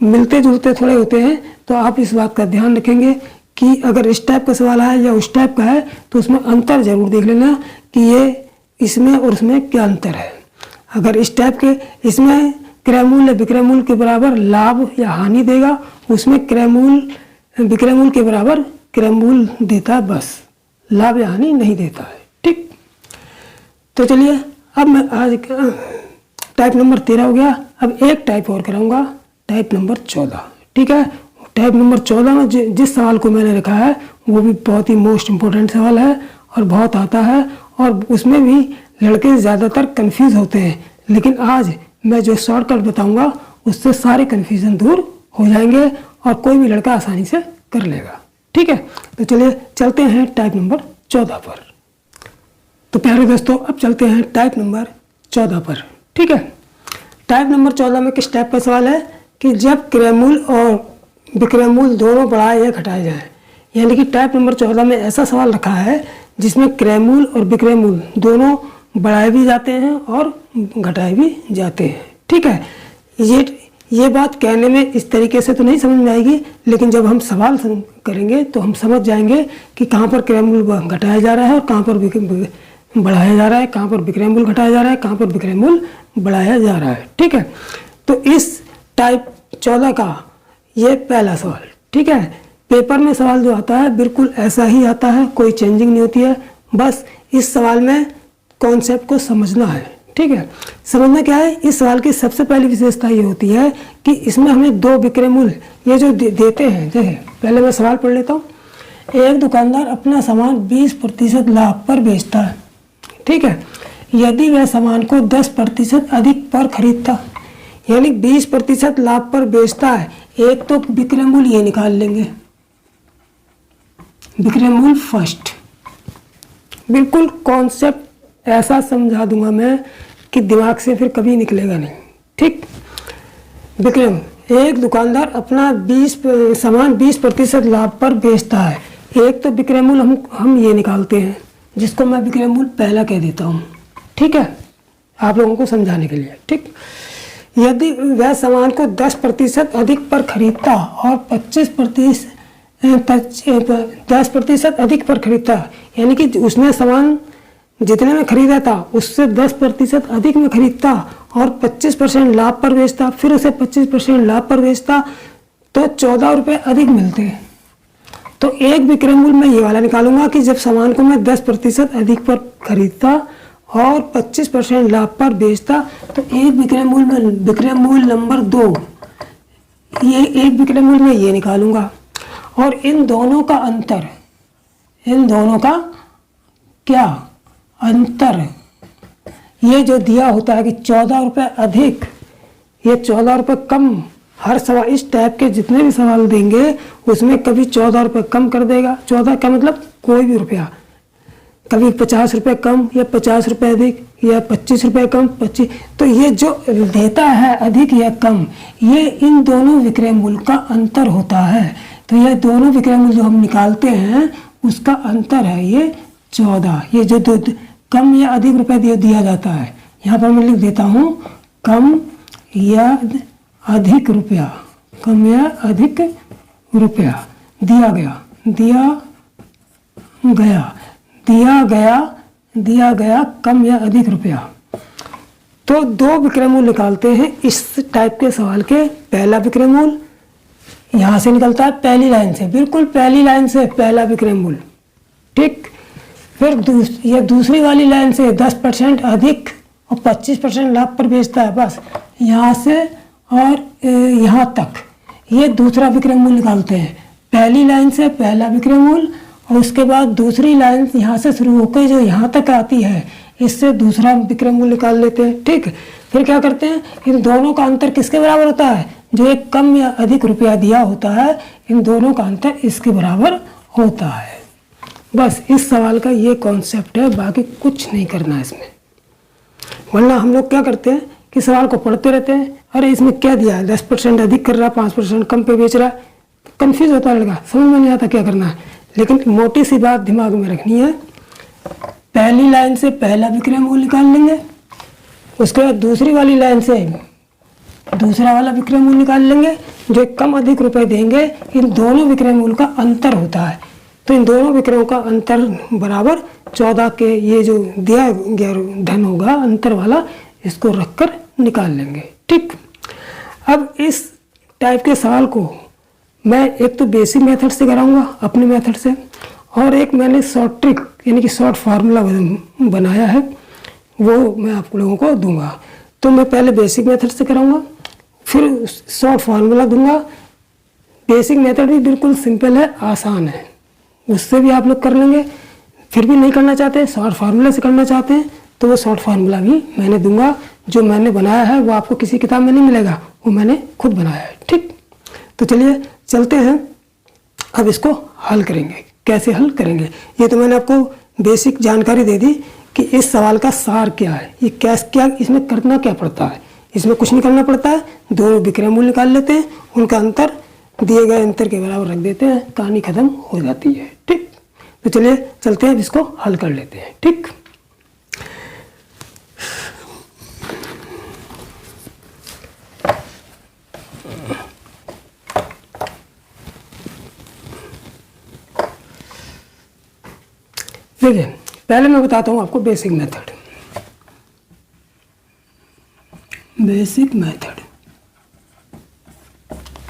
मिलते जुलते थोड़े होते हैं, तो आप इस बात का ध्यान रखेंगे कि अगर इस टाइप का सवाल है या उस टाइप का है तो उसमें अंतर जरूर देख लेना कि ये इसमें और उसमें क्या अंतर है। अगर इस टाइप के इसमें क्रय मूल्य विक्रय मूल्य के बराबर लाभ या हानि देगा, उसमें क्रय मूल्य विक्रय मूल्य के बराबर क्रय मूल्य देता है, बस लाभ या हानि नहीं देता है। ठीक, तो चलिए अब मैं आज टाइप नंबर 13 हो गया। अब एक टाइप और कराऊंगा, टाइप नंबर 14। ठीक है, टाइप नंबर 14 में जिस सवाल को मैंने रखा है वो भी बहुत ही मोस्ट इम्पोर्टेंट सवाल है और बहुत आता है, और उसमें भी लड़के ज़्यादातर कंफ्यूज होते हैं। लेकिन आज मैं जो शॉर्टकट बताऊंगा उससे सारे कन्फ्यूजन दूर हो जाएंगे और कोई भी लड़का आसानी से कर लेगा। ठीक है, तो चलिए चलते हैं टाइप नंबर 14 पर। तो प्यारे दोस्तों, अब चलते हैं टाइप नंबर 14 पर। ठीक है, टाइप नंबर 14 में किस टाइप का सवाल है कि जब क्रय मूल्य और विक्रय मूल्य दोनों बढ़ाए या घटाए जाएं। यानी कि टाइप नंबर 14 में ऐसा सवाल रखा है जिसमें क्रय मूल्य और विक्रय मूल्य दोनों बढ़ाए भी जाते हैं और घटाए भी जाते हैं। ठीक है, ये बात कहने में इस तरीके से तो नहीं समझ में आएगी, लेकिन जब हम सवाल करेंगे तो हम समझ जाएंगे कि कहाँ पर क्रय मूल्य घटाया जा रहा है और कहाँ पर बढ़ाया जा रहा है, कहाँ पर विक्रय मूल्य घटाया जा रहा है, कहाँ पर विक्रय मूल्य बढ़ाया जा रहा है। ठीक है, तो इस टाइप 14 का ये पहला सवाल। ठीक है, पेपर में सवाल जो आता है बिल्कुल ऐसा ही आता है, कोई चेंजिंग नहीं होती है। बस इस सवाल में कॉन्सेप्ट को समझना है। ठीक है, समझना क्या है, इस सवाल की सबसे पहली विशेषता ये होती है कि इसमें हमें दो विक्रय मूल्य ये जो देते हैं। जैसे पहले मैं सवाल पढ़ लेता हूँ। एक दुकानदार अपना सामान 20% लाभ पर बेचता है। ठीक है, यदि वह सामान को 10% अधिक पर खरीदता, यानी 20% लाभ पर बेचता है, एक तो विक्रय मूल्य ये निकाल लेंगे, विक्रय मूल्य फर्स्ट। बिल्कुल कॉन्सेप्ट ऐसा समझा दूंगा मैं कि दिमाग से फिर कभी निकलेगा नहीं। ठीक, विक्रय, एक दुकानदार अपना सामान 20% लाभ पर बेचता है, एक तो विक्रय मूल्य हम ये निकालते हैं, जिसको मैं विक्रय मूल्य पहला कह देता हूँ। ठीक है, आप लोगों को समझाने के लिए। ठीक, यदि वह सामान को 10% अधिक पर खरीदता और 10% अधिक पर खरीदता, यानी कि उसने सामान जितने में खरीदा था उससे 10% अधिक में खरीदता और 25% लाभ पर बेचता, फिर उसे 25% लाभ पर बेचता, तो 14 रुपये अधिक मिलते हैं। तो एक विक्रय मूल्य मैं ये वाला निकालूंगा कि जब सामान को मैं 10% अधिक पर खरीदता और 25% लाभ पर बेचता, तो एक विक्रय मूल्य नंबर 2, ये एक विक्रय मूल्य मैं ये निकालूंगा। और इन दोनों का अंतर, इन दोनों का क्या अंतर, ये जो दिया होता है कि 14 रुपये अधिक, ये 14 रुपये कम, हर सवाल इस टाइप के जितने भी सवाल देंगे उसमें कभी 14 रुपये कम कर देगा। 14 का मतलब कोई भी रुपया, कभी 50 रुपये कम या 50 रुपये अधिक या 25 रुपये कम 25। तो ये जो देता है अधिक या कम, ये इन दोनों विक्रय मूल्य का अंतर होता है। तो ये दोनों विक्रय मूल्य जो हम निकालते हैं उसका अंतर है ये 14। ये जो कम या अधिक रुपये दिया जाता है, यहाँ पर मैं लिख देता हूँ कम या अधिक रुपया, कम या अधिक रुपया दिया गया, दिया गया कम या अधिक रुपया। तो दो विक्रय मूल निकालते हैं इस टाइप के सवाल के। पहला विक्रय मूल यहाँ से निकलता है पहली लाइन से, बिल्कुल पहली लाइन से पहला विक्रय मूल, ठीक। फिर ये दूसरी वाली लाइन से 10% अधिक और 25% लाभ पर बेचता है, बस यहाँ से और यहाँ तक ये दूसरा विक्रय मूल निकालते हैं। पहली लाइन से पहला विक्रय मूल और उसके बाद दूसरी लाइन यहाँ से शुरू होकर जो यहाँ तक आती है इससे दूसरा विक्रय मूल निकाल लेते हैं, ठीक। फिर क्या करते हैं, इन दोनों का अंतर किसके बराबर होता है, जो एक कम या अधिक रुपया दिया होता है इन दोनों का अंतर इसके बराबर होता है। बस इस सवाल का ये कॉन्सेप्ट है, बाकी कुछ नहीं करना है इसमें। वरना हम लोग क्या करते हैं कि सवाल को पढ़ते रहते हैं, अरे इसमें क्या दिया है, 10% अधिक कर रहा है, 5% कम पे बेच रहा है, कंफ्यूज होता है लड़का, समझ में नहीं आता क्या करना है। लेकिन मोटी सी बात दिमाग में रखनी है, पहली लाइन से पहला विक्रय मूल निकाल लेंगे, उसके बाद दूसरी वाली लाइन से दूसरा वाला विक्रय मूल निकाल लेंगे, जो कम अधिक रुपए देंगे इन दोनों विक्रय मूल का अंतर होता है। तो इन दोनों विक्रयों का अंतर बराबर 14 के ये जो दिया गया धन होगा अंतर वाला, इसको रखकर निकाल लेंगे, ठीक। अब इस टाइप के सवाल को मैं एक तो बेसिक मेथड से कराऊंगा अपने मेथड से, और एक मैंने शॉर्ट ट्रिक यानी कि शॉर्ट फार्मूला बनाया है वो मैं आप लोगों को दूंगा। तो मैं पहले बेसिक मेथड से कराऊंगा, फिर शॉर्ट फार्मूला दूंगा। बेसिक मेथड भी बिल्कुल सिंपल है, आसान है, उससे भी आप लोग कर लेंगे। फिर भी नहीं करना चाहते, शॉर्ट फार्मूला से करना चाहते हैं, तो वो शॉर्ट फार्मूला भी मैंने दूंगा। जो मैंने बनाया है वो आपको किसी किताब में नहीं मिलेगा, वो मैंने खुद बनाया है, ठीक। तो चलिए चलते हैं, अब इसको हल करेंगे। कैसे हल करेंगे, ये तो मैंने आपको बेसिक जानकारी दे दी कि इस सवाल का सार क्या है, ये क्या इसमें करना क्या पड़ता है। इसमें कुछ नहीं करना पड़ता है, दो विक्रय मूल निकाल लेते हैं, उनका अंतर दिए गए अंतर के बराबर रख देते हैं, कहानी खत्म हो जाती है, ठीक। तो चलिए चलते हैं, इसको हल कर लेते हैं, ठीक। देखिए पहले मैं बताता हूँ आपको बेसिक मेथड।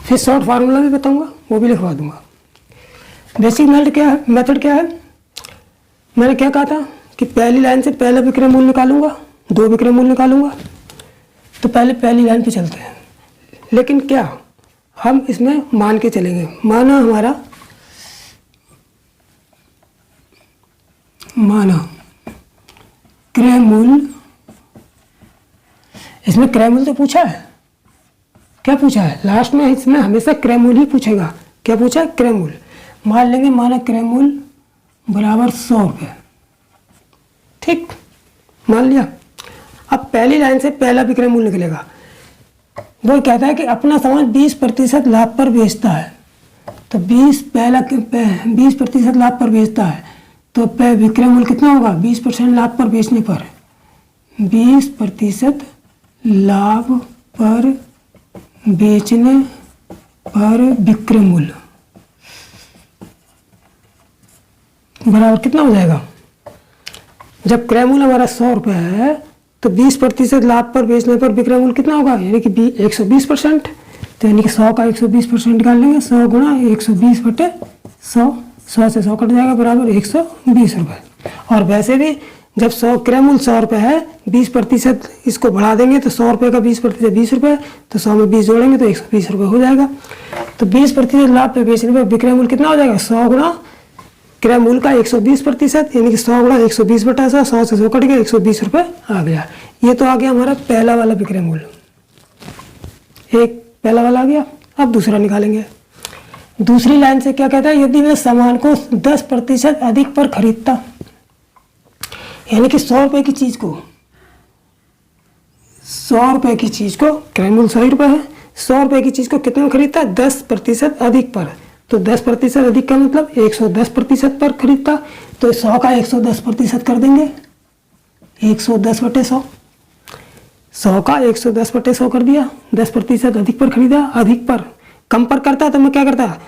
फिर शॉर्ट फार्मूला भी बताऊंगा, वो भी लिखवा दूंगा। बेसिक मेथड क्या है, मैंने क्या कहा था कि पहली लाइन से पहला विक्रय मूल निकालूंगा, दो विक्रय मूल निकालूंगा। तो पहले पहली लाइन पे चलते हैं, लेकिन क्या हम इसमें मान के चलेंगे। माना क्रय मूल, इसमें क्रय मूल तो पूछा है, क्या पूछा है लास्ट में, इसमें हमेशा क्रय मूल ही पूछेगा। क्या पूछा है, क्रय मूल। मान लेंगे माना क्रय मूल बराबर 100 रुपये, ठीक, मान लिया। अब पहली लाइन से पहला विक्रय मूल निकलेगा, वो कहता है कि अपना सामान 20% लाभ पर बेचता है। तो 20% लाभ पर बेचता है, तो विक्रय मूल कितना होगा, 20% लाभ पर बेचने पर 20% लाभ पर बेचने पर विक्रय मूल्य बराबर कितना हो जाएगा। जब क्रय मूल्य हमारा 100 रुपये है तो 20% लाभ पर बेचने पर विक्रय मूल्य कितना होगा, यानी कि 120%। तो यानी कि 100 का 120% निकाल लेंगे, 100 गुणा 120 बटे 100, 100 से 100 कट जाएगा बराबर 120 रुपये। और वैसे भी जब 100 क्रय मूल्य 100 रुपये है, 20% इसको बढ़ा देंगे तो 100 रुपये का 20% 20 रुपये, तो 100 में 20 जोड़ेंगे तो 120 रुपये हो जाएगा। तो 20% लाभ पे बेचने पर विक्रय मूल्य कितना हो जाएगा, 100 गुणा क्रय मूल्य का 120%, यानी कि 100 गुणा 120 बटा 100, 100 से 100 कट गया, 120 रुपये आ गया। ये तो आ गया हमारा पहला वाला विक्रय मूल्य, एक पहला वाला आ गया। अब दूसरा निकालेंगे। दूसरी लाइन से क्या कहता है, यदि वह सामान को 10% अधिक पर खरीदता, यानी कि 100 रुपये की चीज को, 100 रुपये की चीज को, क्रय मूल्य 100 रुपये है, 100 रुपये की चीज को कितने में खरीदता है, 10% अधिक पर। तो 10% अधिक का मतलब 110% पर खरीदता, तो 100 का 110% कर देंगे, 110 बटे 100, 100 का 110 बटे 100 कर दिया। 10% अधिक पर खरीदा, अधिक पर, कम पर करता तो मैं क्या करता,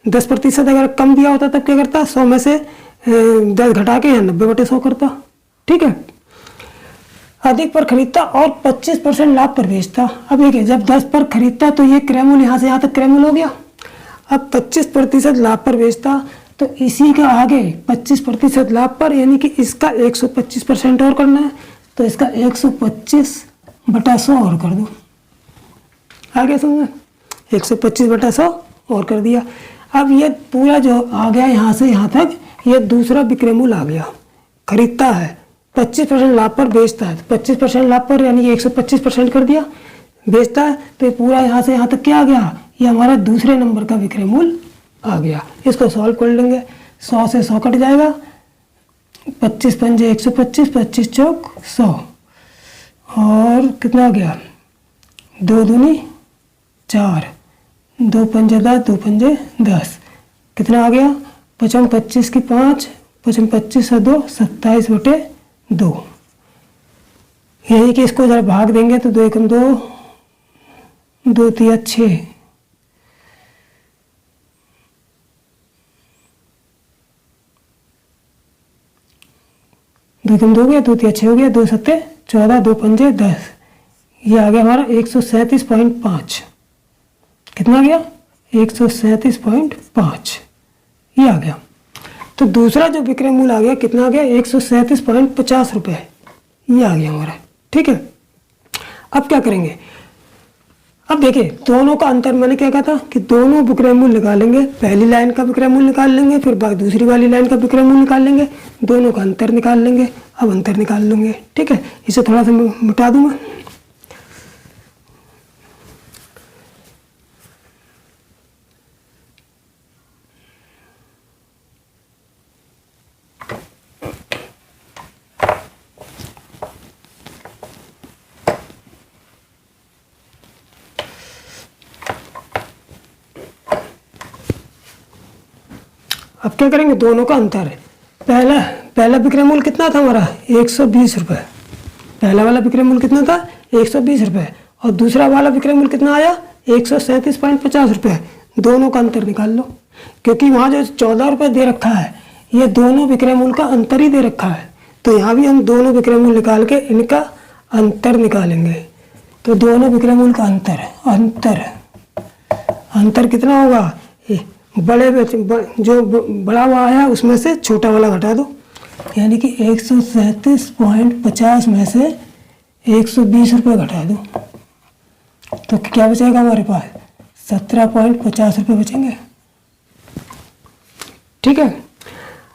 10% अगर कम दिया होता तब क्या करता, 100 में से 10 घटा के या 90 बटे 100 करता, ठीक है। अधिक पर खरीदता और 25% लाभ पर बेचता। अब देखिए जब 10 पर खरीदता तो ये क्रय मूल्य यहाँ से यहाँ तक क्रय मूल्य हो गया। अब 25% लाभ पर बेचता तो इसी के आगे 25% लाभ पर, यानी कि इसका 125% और करना है, तो इसका 125/100 और कर दो। आगे समझ, 125/100 और कर दिया। अब ये पूरा जो आ गया यहाँ से यहाँ तक, ये दूसरा विक्रय मूल्य आ गया। खरीदता है, 25% लाभ पर बेचता है, तो 25% लाभ पर यानी कि 125% कर दिया। बेचता है तो ये पूरा यहाँ से यहाँ तक क्या आ गया, ये हमारा दूसरे नंबर का विक्रय मूल्य आ गया। इसको सॉल्व कर लेंगे, 100 से 100 कट जाएगा, 25 पंजे 125, 25 चौक 100, और कितना आ गया, 2 दूनी 4, 2 पंजे 10, 2 पंजे 10, कितना आ गया, 55 25 की 5, 55 25 से 2, 27/2। यही कि इसको जरा भाग देंगे तो 2 एकम 2, 2 तिया 6, 2 एकम 2 हो गया, 2 तिया 6 हो गया, 2 सत्ते 14, 2 पंजे 10, ये आ गया हमारा 137.5। कितना आ गया, 137.5, ये आ गया। तो दूसरा जो विक्रय मूल्य आ गया कितना आ गया, 137.50 रुपये, ये आ गया हमारा। ठीक है, अब क्या करेंगे, अब देखिए दोनों का अंतर मैंने क्या कहा था कि दोनों विक्रय मूल्य निकालेंगे, पहली लाइन का विक्रय मूल्य निकाल लेंगे, फिर दूसरी वाली लाइन का विक्रय मूल्य निकाल लेंगे, दोनों का अंतर निकाल लेंगे। अब अंतर निकाल लेंगे, ठीक है, इसे थोड़ा सा मिटा दूंगा। अब क्या करेंगे, दोनों का अंतर है। पहला विक्रय मूल्य कितना था हमारा, 120 रुपये। पहला वाला विक्रय मूल्य कितना था, 120 रुपये, और दूसरा वाला विक्रय मूल्य कितना आया, 137.50 रुपये। दोनों का अंतर निकाल लो, क्योंकि वहाँ जो 14 रुपये दे रखा है, ये दोनों विक्रय मूल्य का अंतर ही दे रखा है। तो यहाँ भी हम दोनों विक्रय मूल्य निकाल के इनका अंतर निकालेंगे। तो दोनों विक्रय मूल्य का अंतर कितना होगा, बड़े जो बड़ा हुआ आया उसमें से छोटा वाला घटा दो, यानी कि 137.50 में से 120 रुपये घटा दो, तो क्या बचेगा हमारे पास, 17.50 रुपये बचेंगे। ठीक है,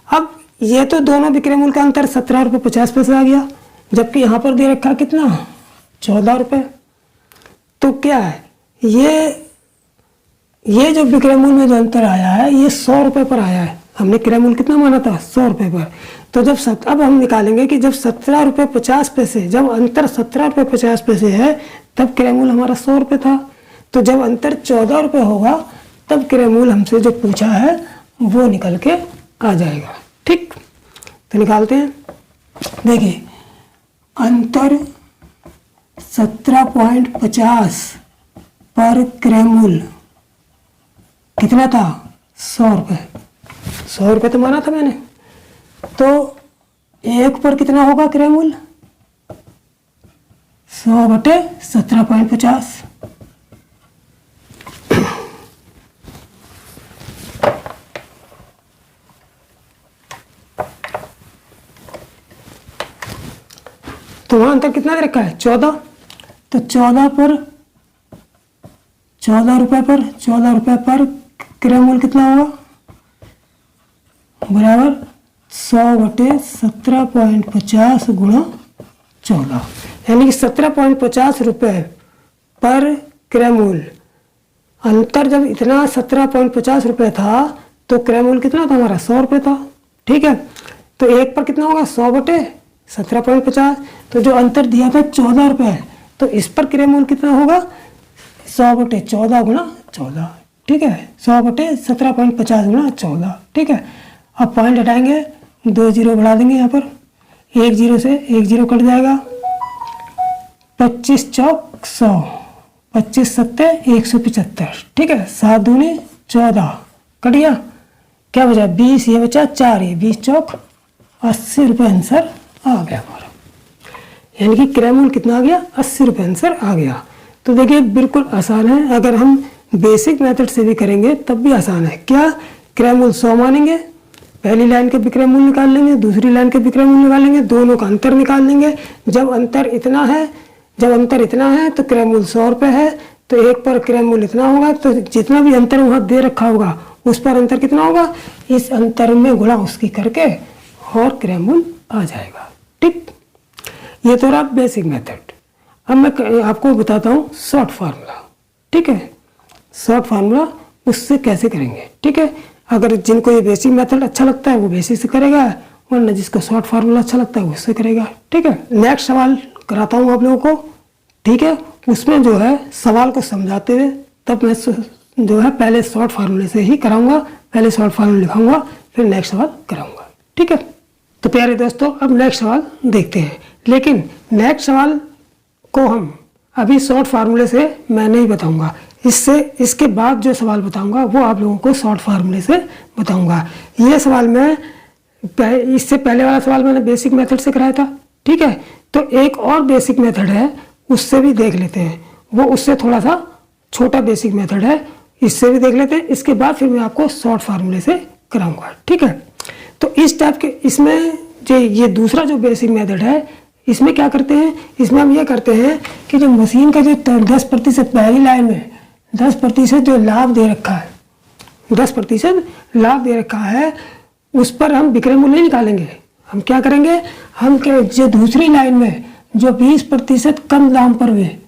अब ये तो दोनों विक्रय मूल्य का अंतर 17.50 रुपये आ गया, जबकि यहाँ पर दे रखा कितना, 14 रुपये। तो क्या है, ये जो विक्रय मूल्य में जो अंतर आया है ये 100 रुपये पर आया है। हमने क्रय मूल्य कितना माना था, 100 रुपये पर। तो अब हम निकालेंगे कि जब 17.50 जब अंतर 17.50 है तब क्रय मूल्य हमारा 100 रुपये था। तो जब अंतर 14 रुपये होगा तब क्रय मूल्य हमसे जो पूछा है वो निकल के आ जाएगा। ठीक, तो निकालते हैं। देखिए अंतर 17.50 पर क्रय मूल्य कितना था, 100 रुपये। 100 रुपये तो माना था मैंने, तो एक पर कितना होगा क्रय मूल्य, 100/17.50। तो वहां अंतर कितना दे रखा है, 14। तो 14 रुपये पर क्रय मूल्य कितना होगा, बराबर 100/17.50 गुणा 14, यानी कि 17.50 रुपये पर क्रय मूल्य। अंतर जब इतना 17.50 रुपये था तो क्रय मूल्य कितना था हमारा, 100 रुपये था। ठीक है, तो एक पर कितना होगा, 100/17.50। तो जो अंतर दिया था 14 रुपये, तो इस पर क्रय मूल्य कितना होगा, 100/14 गुणा 14। ठीक है, 100/17.50 गुणा 14। ठीक है, अब पॉइंट हटाएंगे, 2 जीरो बढ़ा देंगे यहाँ पर, 1 जीरो से 1 जीरो कट जाएगा, 25 चौक 100, 25 सत्ते 175। ठीक है, 7 दूनी 14 कट गया, क्या बचा 20, ये बचा 4, ये 20 चौक 80 रुपये आंसर आ गया हमारा। यानी कि क्रय मूल्य कितना आ गया, 80 रुपये आंसर आ गया। तो देखिए बिल्कुल आसान है, अगर हम बेसिक मेथड से भी करेंगे तब भी आसान है। क्या, क्रय मूल्य 100 मानेंगे, पहली लाइन के विक्रय मूल्य निकाल लेंगे, दूसरी लाइन के विक्रय मूल्य निकाल लेंगे, दोनों का अंतर निकाल लेंगे। जब अंतर इतना है तो क्रय मूल्य 100 रुपये है, तो एक पर क्रय मूल्य इतना होगा, तो जितना भी अंतर वहाँ दे रखा होगा उस पर अंतर कितना होगा, इस अंतर में गुणा उसकी करके और क्रय मूल्य आ जाएगा। ठीक, ये तो रहा बेसिक मेथड। अब मैं आपको बताता हूँ शॉर्ट फार्मूला। ठीक है, शॉर्ट फार्मूला उससे कैसे करेंगे। ठीक है, अगर जिनको ये बेसिक मेथड अच्छा लगता है वो बेसिक से करेगा, वरना जिसको शॉर्ट फार्मूला अच्छा लगता है वो उससे करेगा। ठीक है, नेक्स्ट सवाल कराता हूँ आप लोगों को। ठीक है, उसमें जो है सवाल को समझाते हुए तब मैं जो है पहले शॉर्ट फार्मूले से ही कराऊंगा, पहले शॉर्ट फार्मूला लिखाऊंगा, फिर नेक्स्ट सवाल कराऊंगा। ठीक है, तो प्यारे दोस्तों अब नेक्स्ट सवाल देखते हैं, लेकिन नेक्स्ट सवाल को हम अभी शॉर्ट फार्मूले से मैं नहीं बताऊंगा, इसके बाद जो सवाल बताऊंगा वो आप लोगों को शॉर्ट फार्मूले से बताऊंगा। ये सवाल मैं इससे पहले वाला सवाल मैंने बेसिक मेथड से कराया था। ठीक है, तो एक और बेसिक मेथड है, उससे भी देख लेते हैं, वो उससे थोड़ा सा छोटा बेसिक मेथड है, इससे भी देख लेते हैं। इसके बाद फिर मैं आपको शॉर्ट फार्मूले से कराऊंगा। ठीक है, तो इस टाइप के इसमें जो ये दूसरा जो बेसिक मेथड है, इसमें क्या करते हैं, इसमें हम ये करते हैं कि जो मशीन का जो 10% पहली लाइन में 10% जो लाभ दे रखा है, 10% लाभ दे रखा है, उस पर हम विक्रय मूल्य निकालेंगे। हम क्या करेंगे, हम जो दूसरी लाइन में जो 20% कम दाम पर वे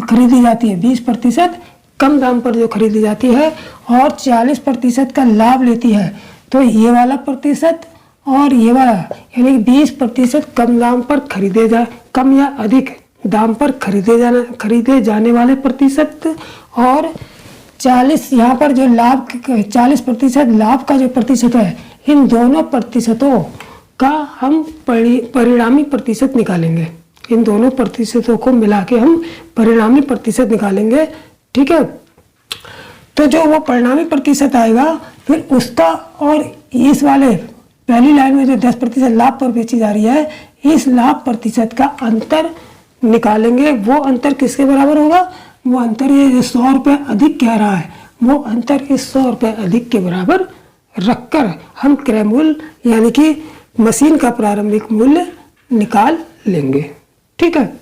खरीदी जाती है, 20% कम दाम पर जो खरीदी जाती है और 40% का लाभ लेती है, तो ये वाला प्रतिशत और ये वाला यानी 20% कम दाम पर कम या अधिक दाम पर खरीदे जाने वाले प्रतिशत और 40 यहाँ पर जो लाभ 40% लाभ का जो प्रतिशत है, इन दोनों प्रतिशतों का हम परिणामी प्रतिशत निकालेंगे। इन दोनों प्रतिशतों को मिला के हम परिणामी प्रतिशत निकालेंगे। ठीक है, तो जो वो परिणामी प्रतिशत आएगा फिर उसका और इस वाले पहली लाइन में जो 10% लाभ पर बेची जा रही है, इस लाभ प्रतिशत का अंतर निकालेंगे। वो अंतर किसके बराबर होगा, वो अंतर ये 100 रुपये अधिक कह रहा है, वो अंतर इस 100 रुपये अधिक के बराबर रखकर हम क्रय मूल्य यानी कि मशीन का प्रारंभिक मूल्य निकाल लेंगे। ठीक है,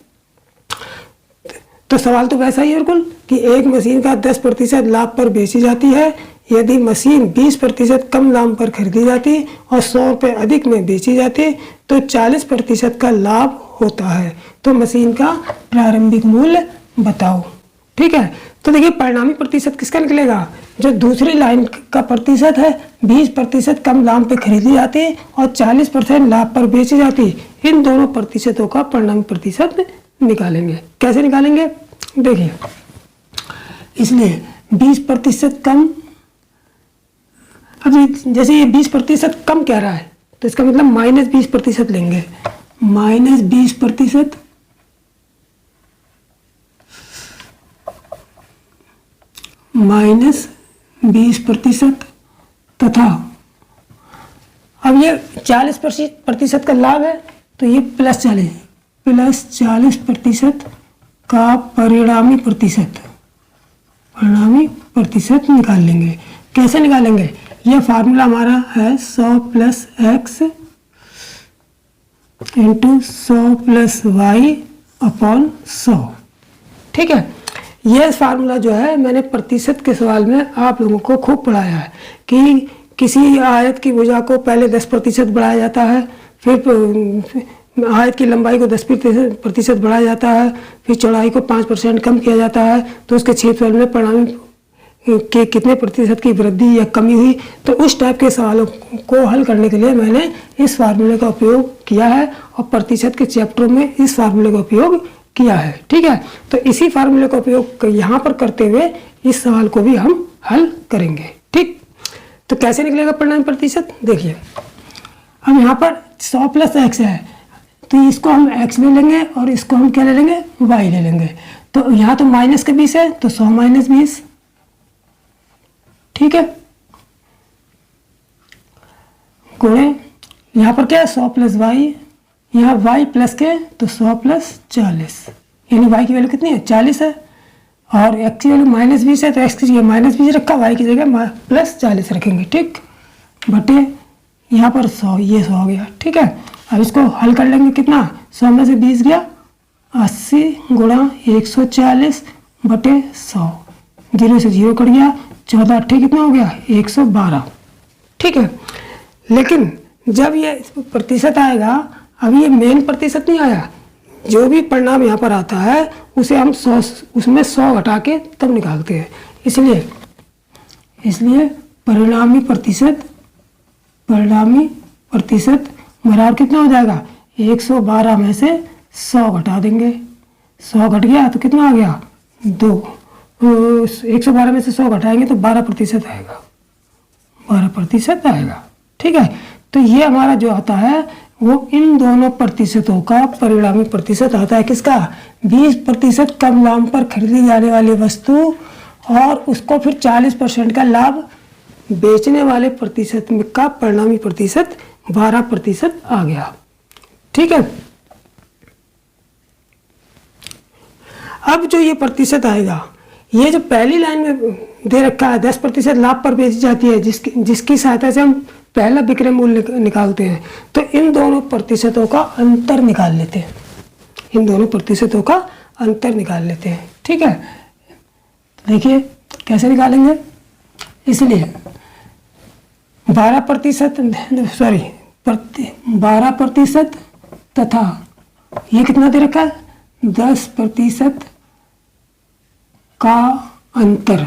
तो सवाल तो वैसा ही है बिल्कुल कि एक मशीन का 10% लाभ पर बेची जाती है, यदि मशीन 20% कम दाम पर खरीदी जाती और 100 रुपये अधिक में बेची जाती तो 40% का लाभ होता है, तो मशीन का प्रारंभिक मूल्य बताओ। ठीक है, तो देखिए परिणामी प्रतिशत किसका निकलेगा, जो दूसरी लाइन का प्रतिशत है, 20% कम दाम पे खरीदी जाती और 40% लाभ पर बेची जाती, इन दोनों प्रतिशतों का परिणामी प्रतिशत निकालेंगे। कैसे निकालेंगे, देखिए इसलिए 20% कम, अभी जैसे ये 20% कम कह रहा है तो इसका मतलब -20% लेंगे, -20% -20% तथा अब ये 40% का लाभ है तो ये +40% का परिणामी प्रतिशत निकाल लेंगे। कैसे निकालेंगे, ये फार्मूला हमारा है 100 + x × 100 + y / 100। ठीक है, ये फार्मूला जो है मैंने प्रतिशत के सवाल में आप लोगों को खूब पढ़ाया है कि किसी आयत की भुजा को पहले 10% बढ़ाया जाता है, फिर आयत की लंबाई को 10% बढ़ाया जाता है, फिर चौड़ाई को 5% कम किया जाता है, तो उसके क्षेत्रफल में परिणामी के कितने प्रतिशत की वृद्धि या कमी हुई। तो उस टाइप के सवालों को हल करने के लिए मैंने इस फार्मूले का उपयोग किया है और प्रतिशत के चैप्टरों में इस फार्मूले का उपयोग किया है। ठीक है, तो इसी फार्मूले का उपयोग यहाँ पर करते हुए इस सवाल को भी हम हल करेंगे। ठीक, तो कैसे निकलेगा परिणामी प्रतिशत, देखिए अब यहाँ पर 100 + x है तो इसको हम x ले लेंगे और इसको हम क्या ले लेंगे, y ले लेंगे। तो यहाँ तो माइनस के 20 है तो 100 - 20। ठीक है, गुणे यहाँ पर क्या है 100 + y, यहाँ y प्लस के तो 100 प्लस 40, यानी y की वैल्यू कितनी है 40 है, और x की वैल्यू -20 है तो x की जगह -20 रखा, y की जगह प्लस 40 रखेंगे, ठीक, बटे यहाँ पर 100, ये 100 हो गया, ठीक है। अब इसको हल कर लेंगे, कितना 100 में से 20 गया 80 गुणा 140 बटे 100, 0 से 0 कट गया, 14 8 कितना हो गया 112, ठीक है। लेकिन जब ये प्रतिशत आएगा, अभी ये मेन प्रतिशत नहीं आया, जो भी परिणाम यहाँ पर आता है उसे हम 100 उसमें 100 घटा के तब निकालते हैं, इसलिए परिणामी प्रतिशत बराबर कितना हो जाएगा 112 में से 100 घटा देंगे, 100 घट गया तो कितना आ गया 2, 112 में से 100 घटाएंगे तो 12% आएगा, 12% आएगा, ठीक है। तो ये हमारा जो आता है वो इन दोनों प्रतिशतों का परिणामी प्रतिशत आता है, किसका 20% कम दाम पर खरीदी जाने वाली वस्तु और उसको फिर 40% का लाभ बेचने वाले प्रतिशत का परिणामी प्रतिशत 12% आ गया, ठीक है। अब जो ये प्रतिशत आएगा, ये जो पहली लाइन में दे रखा है 10% लाभ पर बेची जाती है, जिसकी सहायता से हम पहला विक्रय मूल्य निकालते हैं, तो इन दोनों प्रतिशतों का अंतर निकाल लेते हैं, ठीक है। देखिए कैसे निकालेंगे, इसलिए 12% तथा ये कितना दे रखा है 10% का अंतर,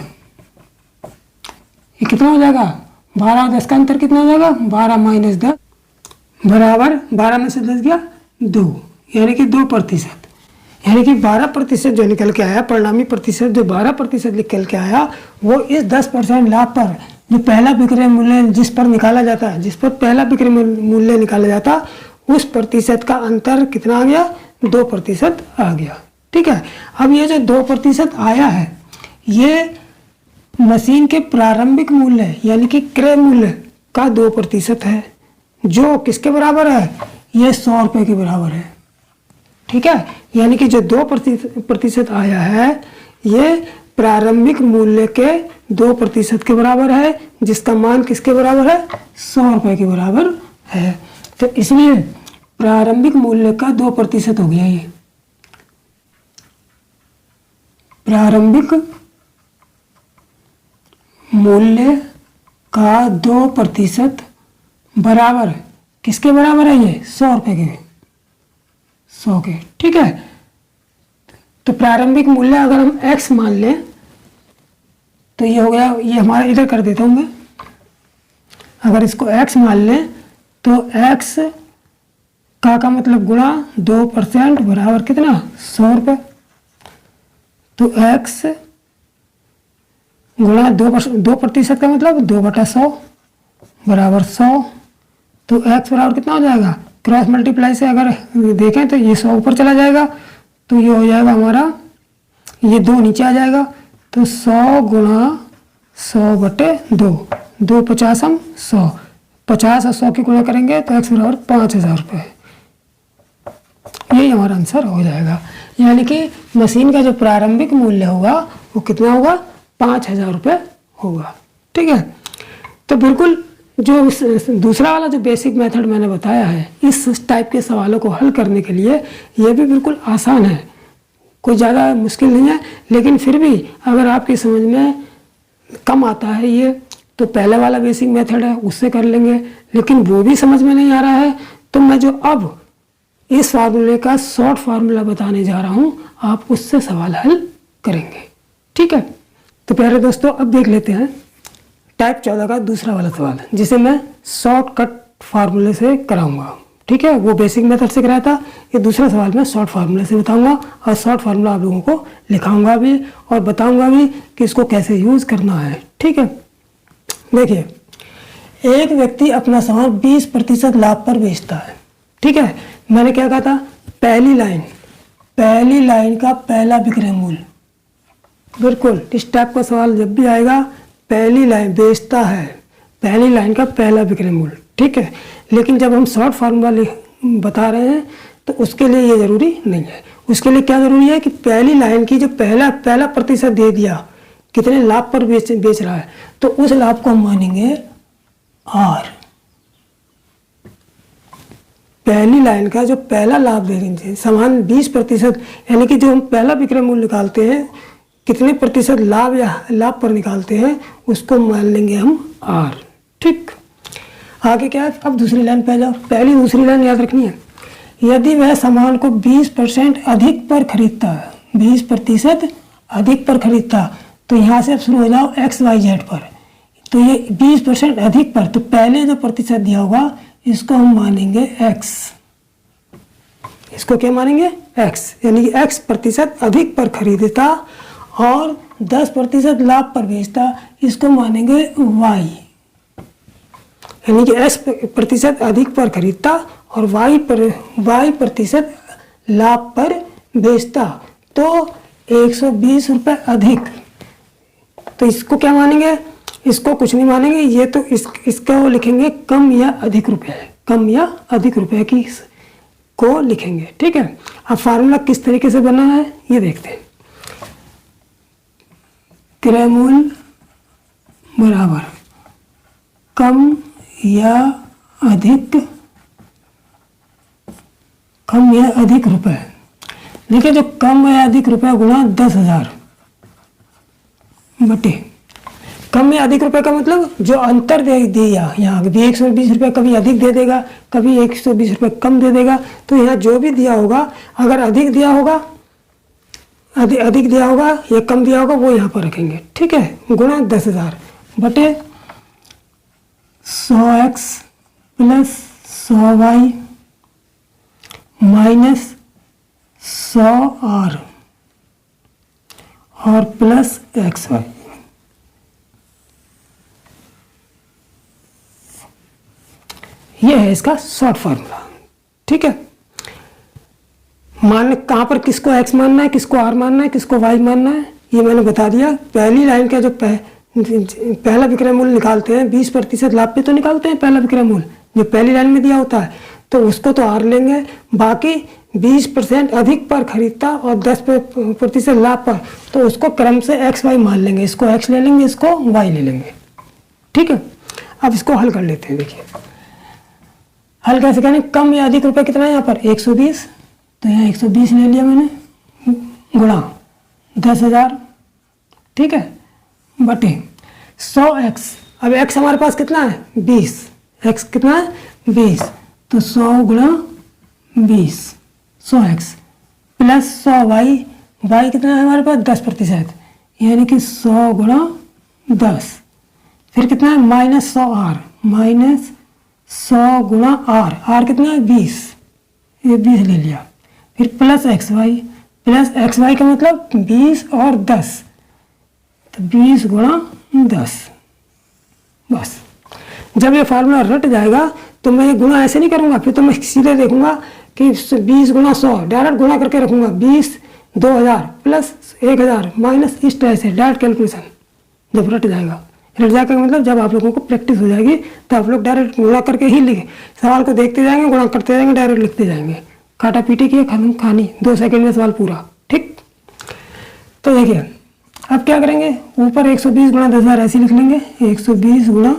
ये कितना हो जाएगा 12 और 10 का अंतर कितना हो जाएगा 12 माइनस 10 बराबर 12 में से 10 गया 2, यानी कि 2%, यानी कि 12% जो निकल के आया, परिणामी प्रतिशत जो 12% निकल के आया, वो इस 10% लाभ पर जो पहला विक्रय मूल्य जिस पर पहला विक्रय मूल्य निकाला जाता, उस प्रतिशत का अंतर कितना आ गया 2% आ गया, ठीक है। अब ये जो 2% आया है, ये मशीन के प्रारंभिक मूल्य यानी कि क्रय मूल्य का 2% है, जो किसके बराबर है, ये 100 रुपये के बराबर है, ठीक है। यानी कि जो 2% आया है, ये प्रारंभिक मूल्य के 2% के बराबर है, जिसका मान किसके बराबर है 100 रुपये के बराबर है। तो इसलिए प्रारंभिक मूल्य का 2% हो गया, ये प्रारंभिक मूल्य का 2% बराबर किसके बराबर है, ये 100 रुपये के, 100 के, ठीक है। तो प्रारंभिक मूल्य अगर हम x मान लें तो ये हो गया, ये हमारा इधर कर देता हूँ मैं, अगर इसको x मान लें तो x का मतलब गुणा 2% बराबर कितना 100 रुपये, तो x गुणा 2% का मतलब 2/100 बराबर 100, तो x बराबर कितना हो जाएगा, क्रॉस मल्टीप्लाई से अगर देखें तो ये 100 ऊपर चला जाएगा, तो ये हो जाएगा हमारा, ये 2 नीचे आ जाएगा, तो 100 गुणा 100/2, 2 50 हम 100, 50 और 100 की गुणा करेंगे तो x बराबर 5000 रुपये, यही हमारा आंसर हो जाएगा। यानी कि मशीन का जो प्रारंभिक मूल्य होगा वो कितना होगा 5000 रुपये होगा, ठीक है। तो बिल्कुल जो दूसरा वाला जो बेसिक मेथड मैंने बताया है, इस टाइप के सवालों को हल करने के लिए ये भी बिल्कुल आसान है, कोई ज़्यादा मुश्किल नहीं है। लेकिन फिर भी अगर आपकी समझ में कम आता है ये, तो पहले वाला बेसिक मेथड है उससे कर लेंगे, लेकिन वो भी समझ में नहीं आ रहा है तो मैं जो अब इस फार्मूले का शॉर्ट फार्मूला बताने जा रहा हूँ, आप उससे सवाल हल करेंगे, ठीक है। तो प्यारे दोस्तों, अब देख लेते हैं टाइप 14 का दूसरा वाला सवाल, जिसे मैं शॉर्टकट फार्मूले से कराऊंगा, ठीक है। वो बेसिक मेथड से कराया था, ये दूसरा सवाल मैं शॉर्ट फार्मूले से बताऊंगा, और शॉर्ट फार्मूला आप लोगों को लिखाऊंगा भी और बताऊंगा भी कि इसको कैसे यूज़ करना है, ठीक है। देखिए, एक व्यक्ति अपना सामान 20% लाभ पर बेचता है, ठीक है। मैंने क्या कहा था, पहली लाइन का पहला विक्रय मूल्य, बिल्कुल इस टाइप का सवाल जब भी आएगा, पहली लाइन बेचता है, पहली लाइन का पहला विक्रय मूल्य, ठीक है। लेकिन जब हम शॉर्ट फार्मूला बता रहे हैं, तो उसके लिए ये ज़रूरी नहीं है। उसके लिए क्या ज़रूरी है कि पहली लाइन की जो पहला प्रतिशत दे दिया, कितने लाभ पर बेच रहा है, तो उस लाभ को हम मानेंगे आर। पहली लाइन का जो पहला लाभ दे रहे समान 20%, यानी कि जो हम पहला विक्रय मूल्य निकालते हैं, कितने प्रतिशत लाभ या लाभ पर निकालते हैं, उसको मान लेंगे हम आर। ठीक, आगे क्या है, अब दूसरी लाइन पे जाओ। पहली दूसरी लाइन याद रखनी है। यदि वह सामान को 20% अधिक पर खरीदता है, 20% अधिक पर खरीदता, तो यहाँ से अब शुरू हो जाओ XYZ पर। तो ये 20% अधिक पर, तो पहले जो प्रतिशत दिया होगा इसको हम मानेंगे x। इसको क्या मानेंगे, x, यानी कि x प्रतिशत अधिक पर खरीदता और 10% लाभ पर बेचता, इसको मानेंगे y। यानी कि x प्रतिशत अधिक पर खरीदता और y प्रतिशत लाभ पर बेचता, तो 120 रुपये अधिक। तो इसको क्या मानेंगे, इसको कुछ नहीं मानेंगे, ये तो इसका वो लिखेंगे कम या अधिक रुपये, कम या अधिक रुपये की को लिखेंगे। ठीक है, अब फार्मूला किस तरीके से बना है ये देखते हैं। क्रय मूल्य बराबर कम या अधिक रुपए। देखिए, जो कम या अधिक रुपए गुणा 10,000 बटे कम या अधिक रुपए का मतलब जो अंतर दे दिया, यहाँ कभी 120 रुपये कभी अधिक दे देगा, कभी 120 रुपये कम दे देगा। तो यहाँ जो भी दिया होगा, अगर अधिक दिया होगा या कम दिया होगा, वो यहाँ पर रखेंगे। ठीक है, गुणा 10,000 बटे 100x plus 100y minus 100r और प्लस xy। ये है इसका शॉर्ट फार्मूला। ठीक है, मान कहाँ पर किसको x मानना है, किसको r मानना है, किसको y मानना है, ये मैंने बता दिया। पहली लाइन का जो पहला विक्रय मूल्य निकालते हैं, 20% लाभ पे तो निकालते हैं पहला विक्रय मूल्य, जो पहली लाइन में दिया होता है, तो उसको तो r लेंगे। बाकी 20% अधिक पर खरीदता और 10% लाभ पर, तो उसको क्रम से x y मान लेंगे। इसको x ले लेंगे, इसको y ले लेंगे। ठीक है, अब इसको हल कर लेते हैं। देखिए, हल कैसे करें, कम या अधिक रुपए कितना है यहाँ पर 120, तो यहाँ 120 ले लिया मैंने, गुणा 10,000। ठीक है, बटे 100x। अब x हमारे पास कितना है 20, x कितना है 20, तो 100 गुणा 20 100x प्लस 100y, y कितना है हमारे पास 10%, यानी कि 100 गुणा 10, फिर कितना है माइनस 100r, माइनस 100 गुणा r कितना है 20, ये 20 ले लिया, फिर प्लस xy, प्लस xy का मतलब 20 और 10, तो 20 गुणा 10। बस, जब ये फार्मूला रट जाएगा तो मैं ये गुणा ऐसे नहीं करूँगा, फिर तो मैं सीधे देखूंगा कि 20 गुणा 100 डायरेक्ट गुणा करके रखूँगा, 20 2000 प्लस 1000 माइनस इस तरह से डायरेक्ट कैलकुलेशन। जब रट जाएगा का मतलब जब आप लोगों को प्रैक्टिस हो जाएगी तो आप लोग डायरेक्ट गुणा करके ही लिखे, सवाल को देखते जाएंगे, गुणा करते जाएंगे, डायरेक्ट लिखते जाएंगे। काटा पीटी की खानी 2 सेकंड में सवाल पूरा। ठीक, तो देखिए अब क्या करेंगे, ऊपर 120 गुणा 10,000 ऐसे लिख लेंगे, 120 गुणा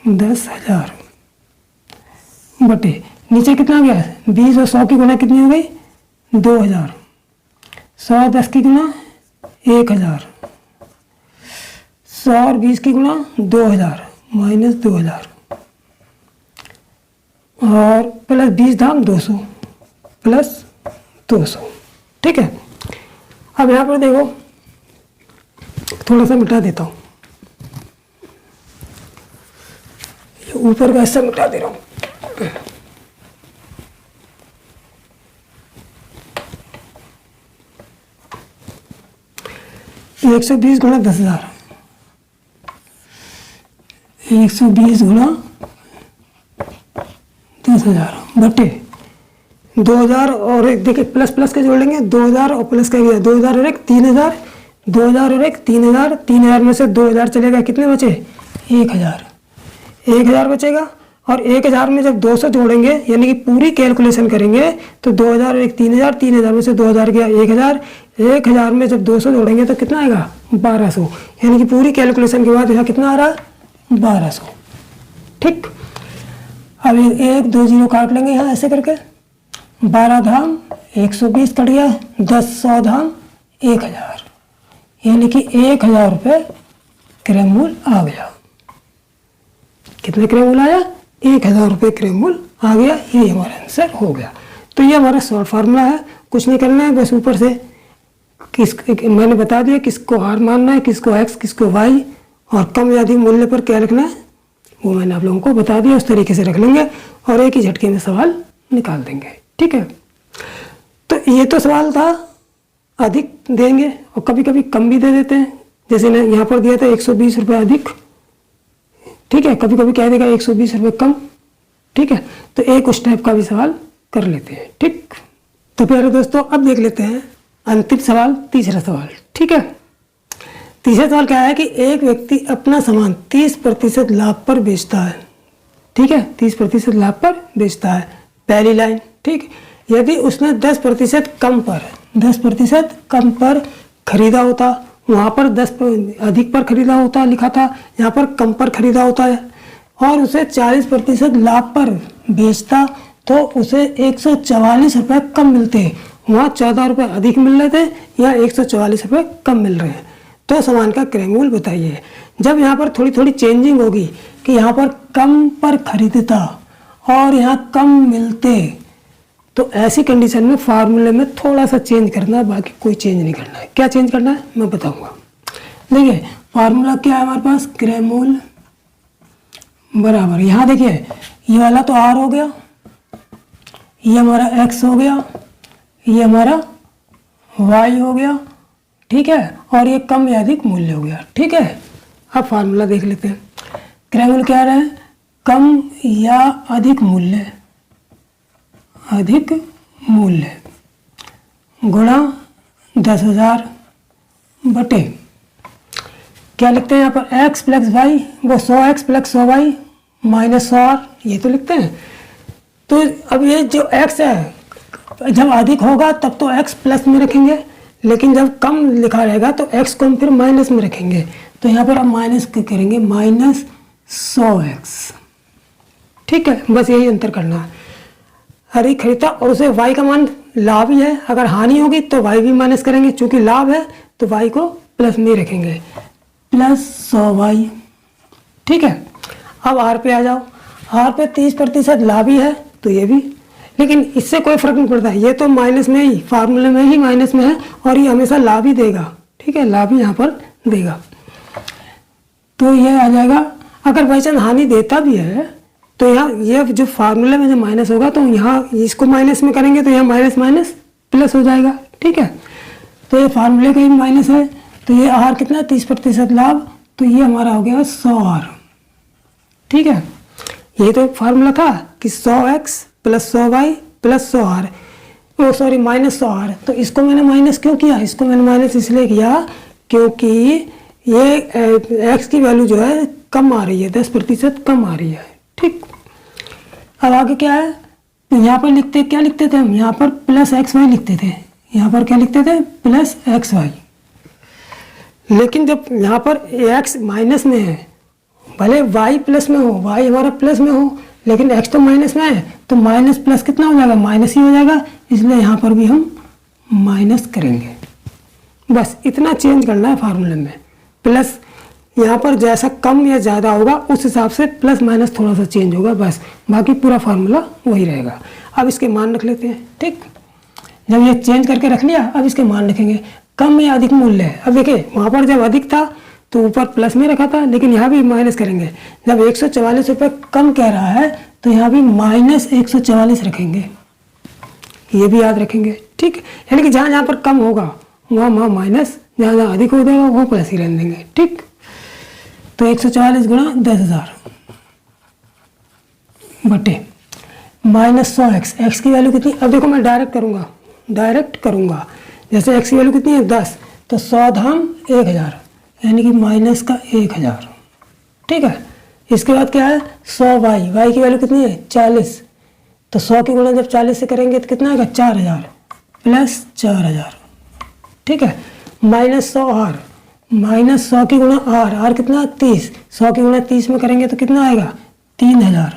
10,000 बटे नीचे कितना गया 20 और 100 की गुणा कितनी हो गई 2000, 100 10 की गुणा 1000, 100 और 20 की गुणा 2000 माइनस 2000 और प्लस 20 धाम 200 प्लस 200। ठीक है, अब यहाँ पर देखो थोड़ा सा मिटा देता हूँ, ऊपर का हिस्सा मिटा दे रहा हूँ। 120 गुणा 10,000, 120 गुणा 10,000 बटे 2000 और एक देखिए प्लस प्लस के जोड़ लेंगे, 2000 और प्लस का गया 2000 और एक 3000, 2000 और एक 3000 में से 2000 चलेगा, कितने बचे 1000 बचेगा और 1000 में जब 200 जोड़ेंगे यानी कि पूरी कैलकुलेशन करेंगे तो 2000 और एक 3000, 3000 में से 2000 गया 1000, 1000 में जब 200 जोड़ेंगे तो कितना आएगा 1200, यानी कि पूरी कैलकुलेशन के बाद यहाँ कितना आ रहा है 1200। ठीक, अब 1 2 0 काट लेंगे यहाँ ऐसे करके, 12 धाम 120 कट गया, 10 100 धाम 1000, यानी कि 1000 रुपये क्रय मूल्य आ गया। कितने क्रय मूल्य आया 1000 रुपये क्रय मूल्य आ गया, ये हमारा आंसर हो गया। तो ये हमारा शॉर्ट फार्मूला है, कुछ नहीं करना है, बस ऊपर से मैंने बता दिया किसको आर मानना है, किसको एक्स, किसको वाई, और कम या अधिक मूल्य पर क्या रखना है वो मैंने आप लोगों को बता दिया। उस तरीके से रख लेंगे और एक ही झटके में सवाल निकाल देंगे। ठीक है, तो ये तो सवाल था अधिक देंगे और कभी कभी कम भी दे देते हैं, जैसे ना यहाँ पर दिया था 120 रुपये अधिक। ठीक है, कभी कभी कह देगा 120 रुपये कम। ठीक है, तो एक उस टाइप का भी सवाल कर लेते हैं। ठीक, तो प्यारे दोस्तों अब देख लेते हैं अंतिम सवाल, तीसरा सवाल। ठीक है, तीसरा सवाल क्या है कि एक व्यक्ति अपना सामान 30% लाभ पर बेचता है। ठीक है, 30% लाभ पर बेचता है, पहली लाइन। ठीक, यदि उसने 10% कम पर खरीदा होता, वहाँ पर 10 अधिक पर खरीदा होता लिखा था, यहाँ पर कम पर खरीदा होता है, और उसे 40% लाभ पर बेचता तो उसे 144 रुपये कम मिलते। वहाँ 14 रुपये अधिक मिल रहे थे, यहाँ 144 रुपये कम मिल रहे हैं। तो सामान का क्रय मूल्य बताइए। जब यहाँ पर थोड़ी थोड़ी चेंजिंग होगी कि यहाँ पर कम पर खरीदता और यहाँ कम मिलते, तो ऐसी कंडीशन में फार्मूले में थोड़ा सा चेंज करना है, बाकी कोई चेंज नहीं करना है। क्या चेंज करना है मैं बताऊंगा। देखिए फार्मूला क्या है हमारे पास, क्रय मूल्य बराबर, यहाँ देखिए ये वाला तो आर हो गया, ये हमारा एक्स हो गया, ये हमारा वाई हो गया। ठीक है, और ये कम या अधिक मूल्य हो गया। ठीक है, अब फार्मूला देख लेते हैं। क्रय मूल्य क्या रहा है, कम या अधिक मूल्य, अधिक मूल्य गुणा 10,000 बटे क्या लिखते हैं यहाँ पर x प्लस वाई, वो 100x plus 100y minus 100r, ये तो लिखते हैं। तो अब ये जो x है जब अधिक होगा तब तो x प्लस में रखेंगे, लेकिन जब कम लिखा रहेगा तो x को हम फिर माइनस में रखेंगे। तो यहाँ पर हम माइनस करेंगे, माइनस 100x। ठीक है, बस यही अंतर करना है। हरी खरीदा और उसे y का मान लाभ ही है, अगर हानि होगी तो y भी माइनस करेंगे, चूंकि लाभ है तो y को प्लस में रखेंगे, प्लस 100y। ठीक है, अब r पे आ जाओ। r पे 30% लाभ ही है तो ये भी, लेकिन इससे कोई फर्क नहीं पड़ता, ये तो माइनस में ही, फार्मूले में ही माइनस में है और ये हमेशा लाभ ही देगा। ठीक है, लाभ ही यहाँ पर देगा, तो ये आ जाएगा। अगर बाई चांस हानि देता भी है तो यहाँ ये जो फार्मूले में जो माइनस होगा तो यहाँ इसको माइनस में करेंगे तो यहाँ माइनस माइनस प्लस हो जाएगा। ठीक है, तो ये फार्मूले का ही माइनस है, तो ये आर कितना 30% लाभ, तो ये हमारा हो गया 100r। ठीक है, ये तो फार्मूला था कि 100x plus 100y plus 100r, ओ सॉरी माइनस 100r। तो इसको मैंने माइनस क्यों किया, इसको मैंने माइनस इसलिए किया क्योंकि ये x की वैल्यू जो है कम आ रही है, 10% कम आ रही है। ठीक, अब आगे क्या है, तो यहाँ पर क्या लिखते थे हम, यहाँ पर प्लस XY लिखते थे, यहाँ पर क्या लिखते थे प्लस XY। लेकिन जब यहाँ पर x माइनस में है, भले y प्लस में हो, y हमारा प्लस में हो, लेकिन x तो माइनस में है, तो माइनस प्लस कितना हो जाएगा, माइनस ही हो जाएगा, इसलिए यहाँ पर भी हम माइनस करेंगे। बस इतना चेंज करना है फार्मूले में, प्लस यहाँ पर जैसा कम या ज़्यादा होगा उस हिसाब से प्लस माइनस थोड़ा सा चेंज होगा, बस बाकी पूरा फार्मूला वही रहेगा। अब इसके मान रख लेते हैं। ठीक, जब ये चेंज करके रख लिया, अब इसके मान रखेंगे। कम या अधिक मूल्य है, अब देखिए वहाँ पर जब अधिक था तो ऊपर प्लस में रखा था, लेकिन यहाँ भी माइनस करेंगे। जब 144 रुपये कम कह रहा है तो यहाँ भी माइनस 144 रखेंगे, ये भी याद रखेंगे। ठीक, यानी कि जहाँ जहाँ पर कम होगा वहाँ माइनस, जहाँ जहाँ अधिक हो जाएगा वहाँ प्लस ही रहने देंगे। ठीक, तो 144 गुणा 10,000 बटे माइनस 100x, x की वैल्यू कितनी, अब देखो मैं डायरेक्ट करूँगा। जैसे x की वैल्यू कितनी है 10, तो 100 धाम 1000, यानी कि माइनस का 1000। ठीक है, इसके बाद क्या है 100y, y की वैल्यू कितनी है 40, तो 100 की गुणा जब 40 से करेंगे तो कितना आएगा 4000 प्लस 4000, ठीक है। -100r, -100 की गुणा r कितना 30, 100 की गुणा 30 में करेंगे तो कितना आएगा 3000,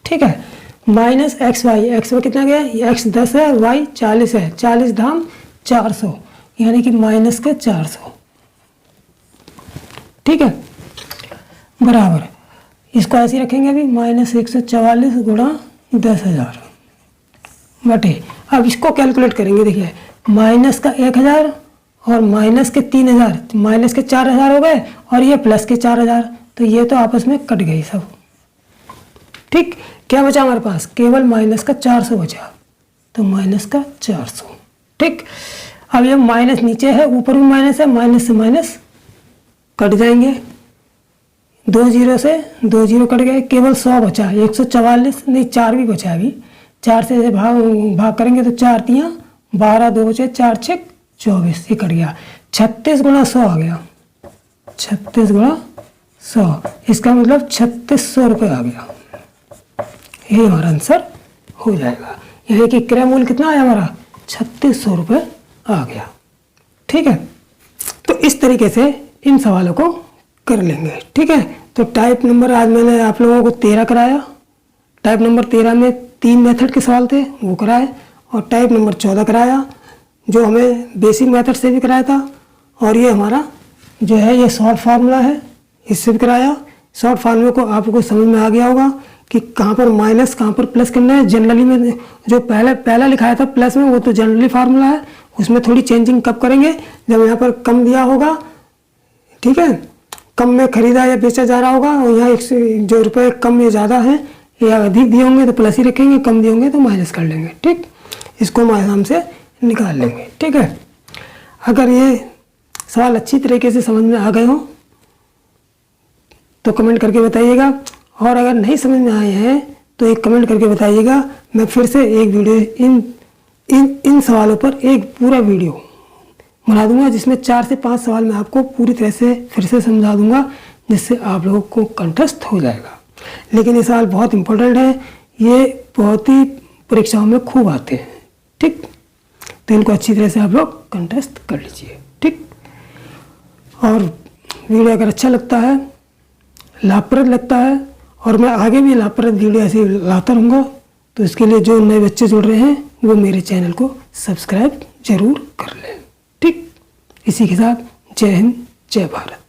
ठीक है। -xy, x में कितना गया, x 10 है, y 40 है, 40 धाम 400 यानी कि -400, ठीक है, बराबर। इसको ऐसे रखेंगे अभी -144 गुणा 10,000 बटे, अब इसको कैलकुलेट करेंगे। देखिए माइनस का 1000 और माइनस के 3000, माइनस के 4000 हो गए और ये प्लस के 4000, तो ये तो आपस में कट गई सब, ठीक। क्या बचा हमारे पास, केवल माइनस का 400 बचा, तो माइनस का 400, ठीक। अब ये माइनस नीचे है, ऊपर भी माइनस है, माइनस से माइनस कट जाएंगे, 2 जीरो से 2 जीरो कट गए, केवल 100 बचा, 144 नहीं 4 भी बचा अभी, 4 से भाग करेंगे तो 4 तियाँ 12, 2 बचे, 4 6 24, ये कट गया, 36 गुणा 100 आ गया, 36 गुणा 100, इसका मतलब 3600 रुपये आ गया, ये हमारा आंसर हो जाएगा। यानी कि क्रय मूल्य कितना आया हमारा 3600 रुपये आ गया, ठीक है। तो इस तरीके से इन सवालों को कर लेंगे, ठीक है। तो टाइप नंबर आज मैंने आप लोगों को 13 कराया, टाइप नंबर 13 में 3 मेथड के सवाल थे वो कराए, और टाइप नंबर 14 कराया जो हमें बेसिक मेथड से भी कराया था, और ये हमारा जो है ये शॉर्ट फार्मूला है इससे भी कराया। शॉर्ट फार्मूले को आपको समझ में आ गया होगा कि कहाँ पर माइनस कहाँ पर प्लस करना है। जनरली में जो पहला लिखाया था प्लस में वो तो जनरली फार्मूला है, उसमें थोड़ी चेंजिंग कब करेंगे, जब यहाँ पर कम दिया होगा, ठीक है, कम में खरीदा या बेचा जा रहा होगा, और यहाँ जो रुपए कम या ज़्यादा है या अधिक दिए होंगे तो प्लस ही रखेंगे, कम दिए होंगे तो माइनस कर लेंगे, ठीक। इसको हम आराम से निकाल लेंगे, ठीक है। अगर ये सवाल अच्छी तरीके से समझ में आ गए हो तो कमेंट करके बताइएगा, और अगर नहीं समझ में आए हैं तो एक कमेंट करके बताइएगा। मैं फिर से एक वीडियो इन सवालों पर एक पूरा वीडियो बना दूंगा जिसमें 4 से 5 सवाल मैं आपको पूरी तरह से फिर से समझा दूंगा, जिससे आप लोगों को कंठस्थ हो जाएगा। लेकिन ये सवाल बहुत इंपॉर्टेंट है, ये बहुत ही परीक्षाओं में खूब आते हैं, ठीक। तो इनको अच्छी तरह से आप लोग कंठस्थ कर लीजिए, ठीक। और वीडियो अगर अच्छा लगता है, लाभप्रद लगता है, और मैं आगे भी लाभप्रद वीडियो ऐसे लाता रहूँगा, तो इसके लिए जो नए बच्चे जुड़ रहे हैं वो मेरे चैनल को सब्सक्राइब जरूर कर लें, ठीक। इसी के साथ जय हिंद, जय भारत।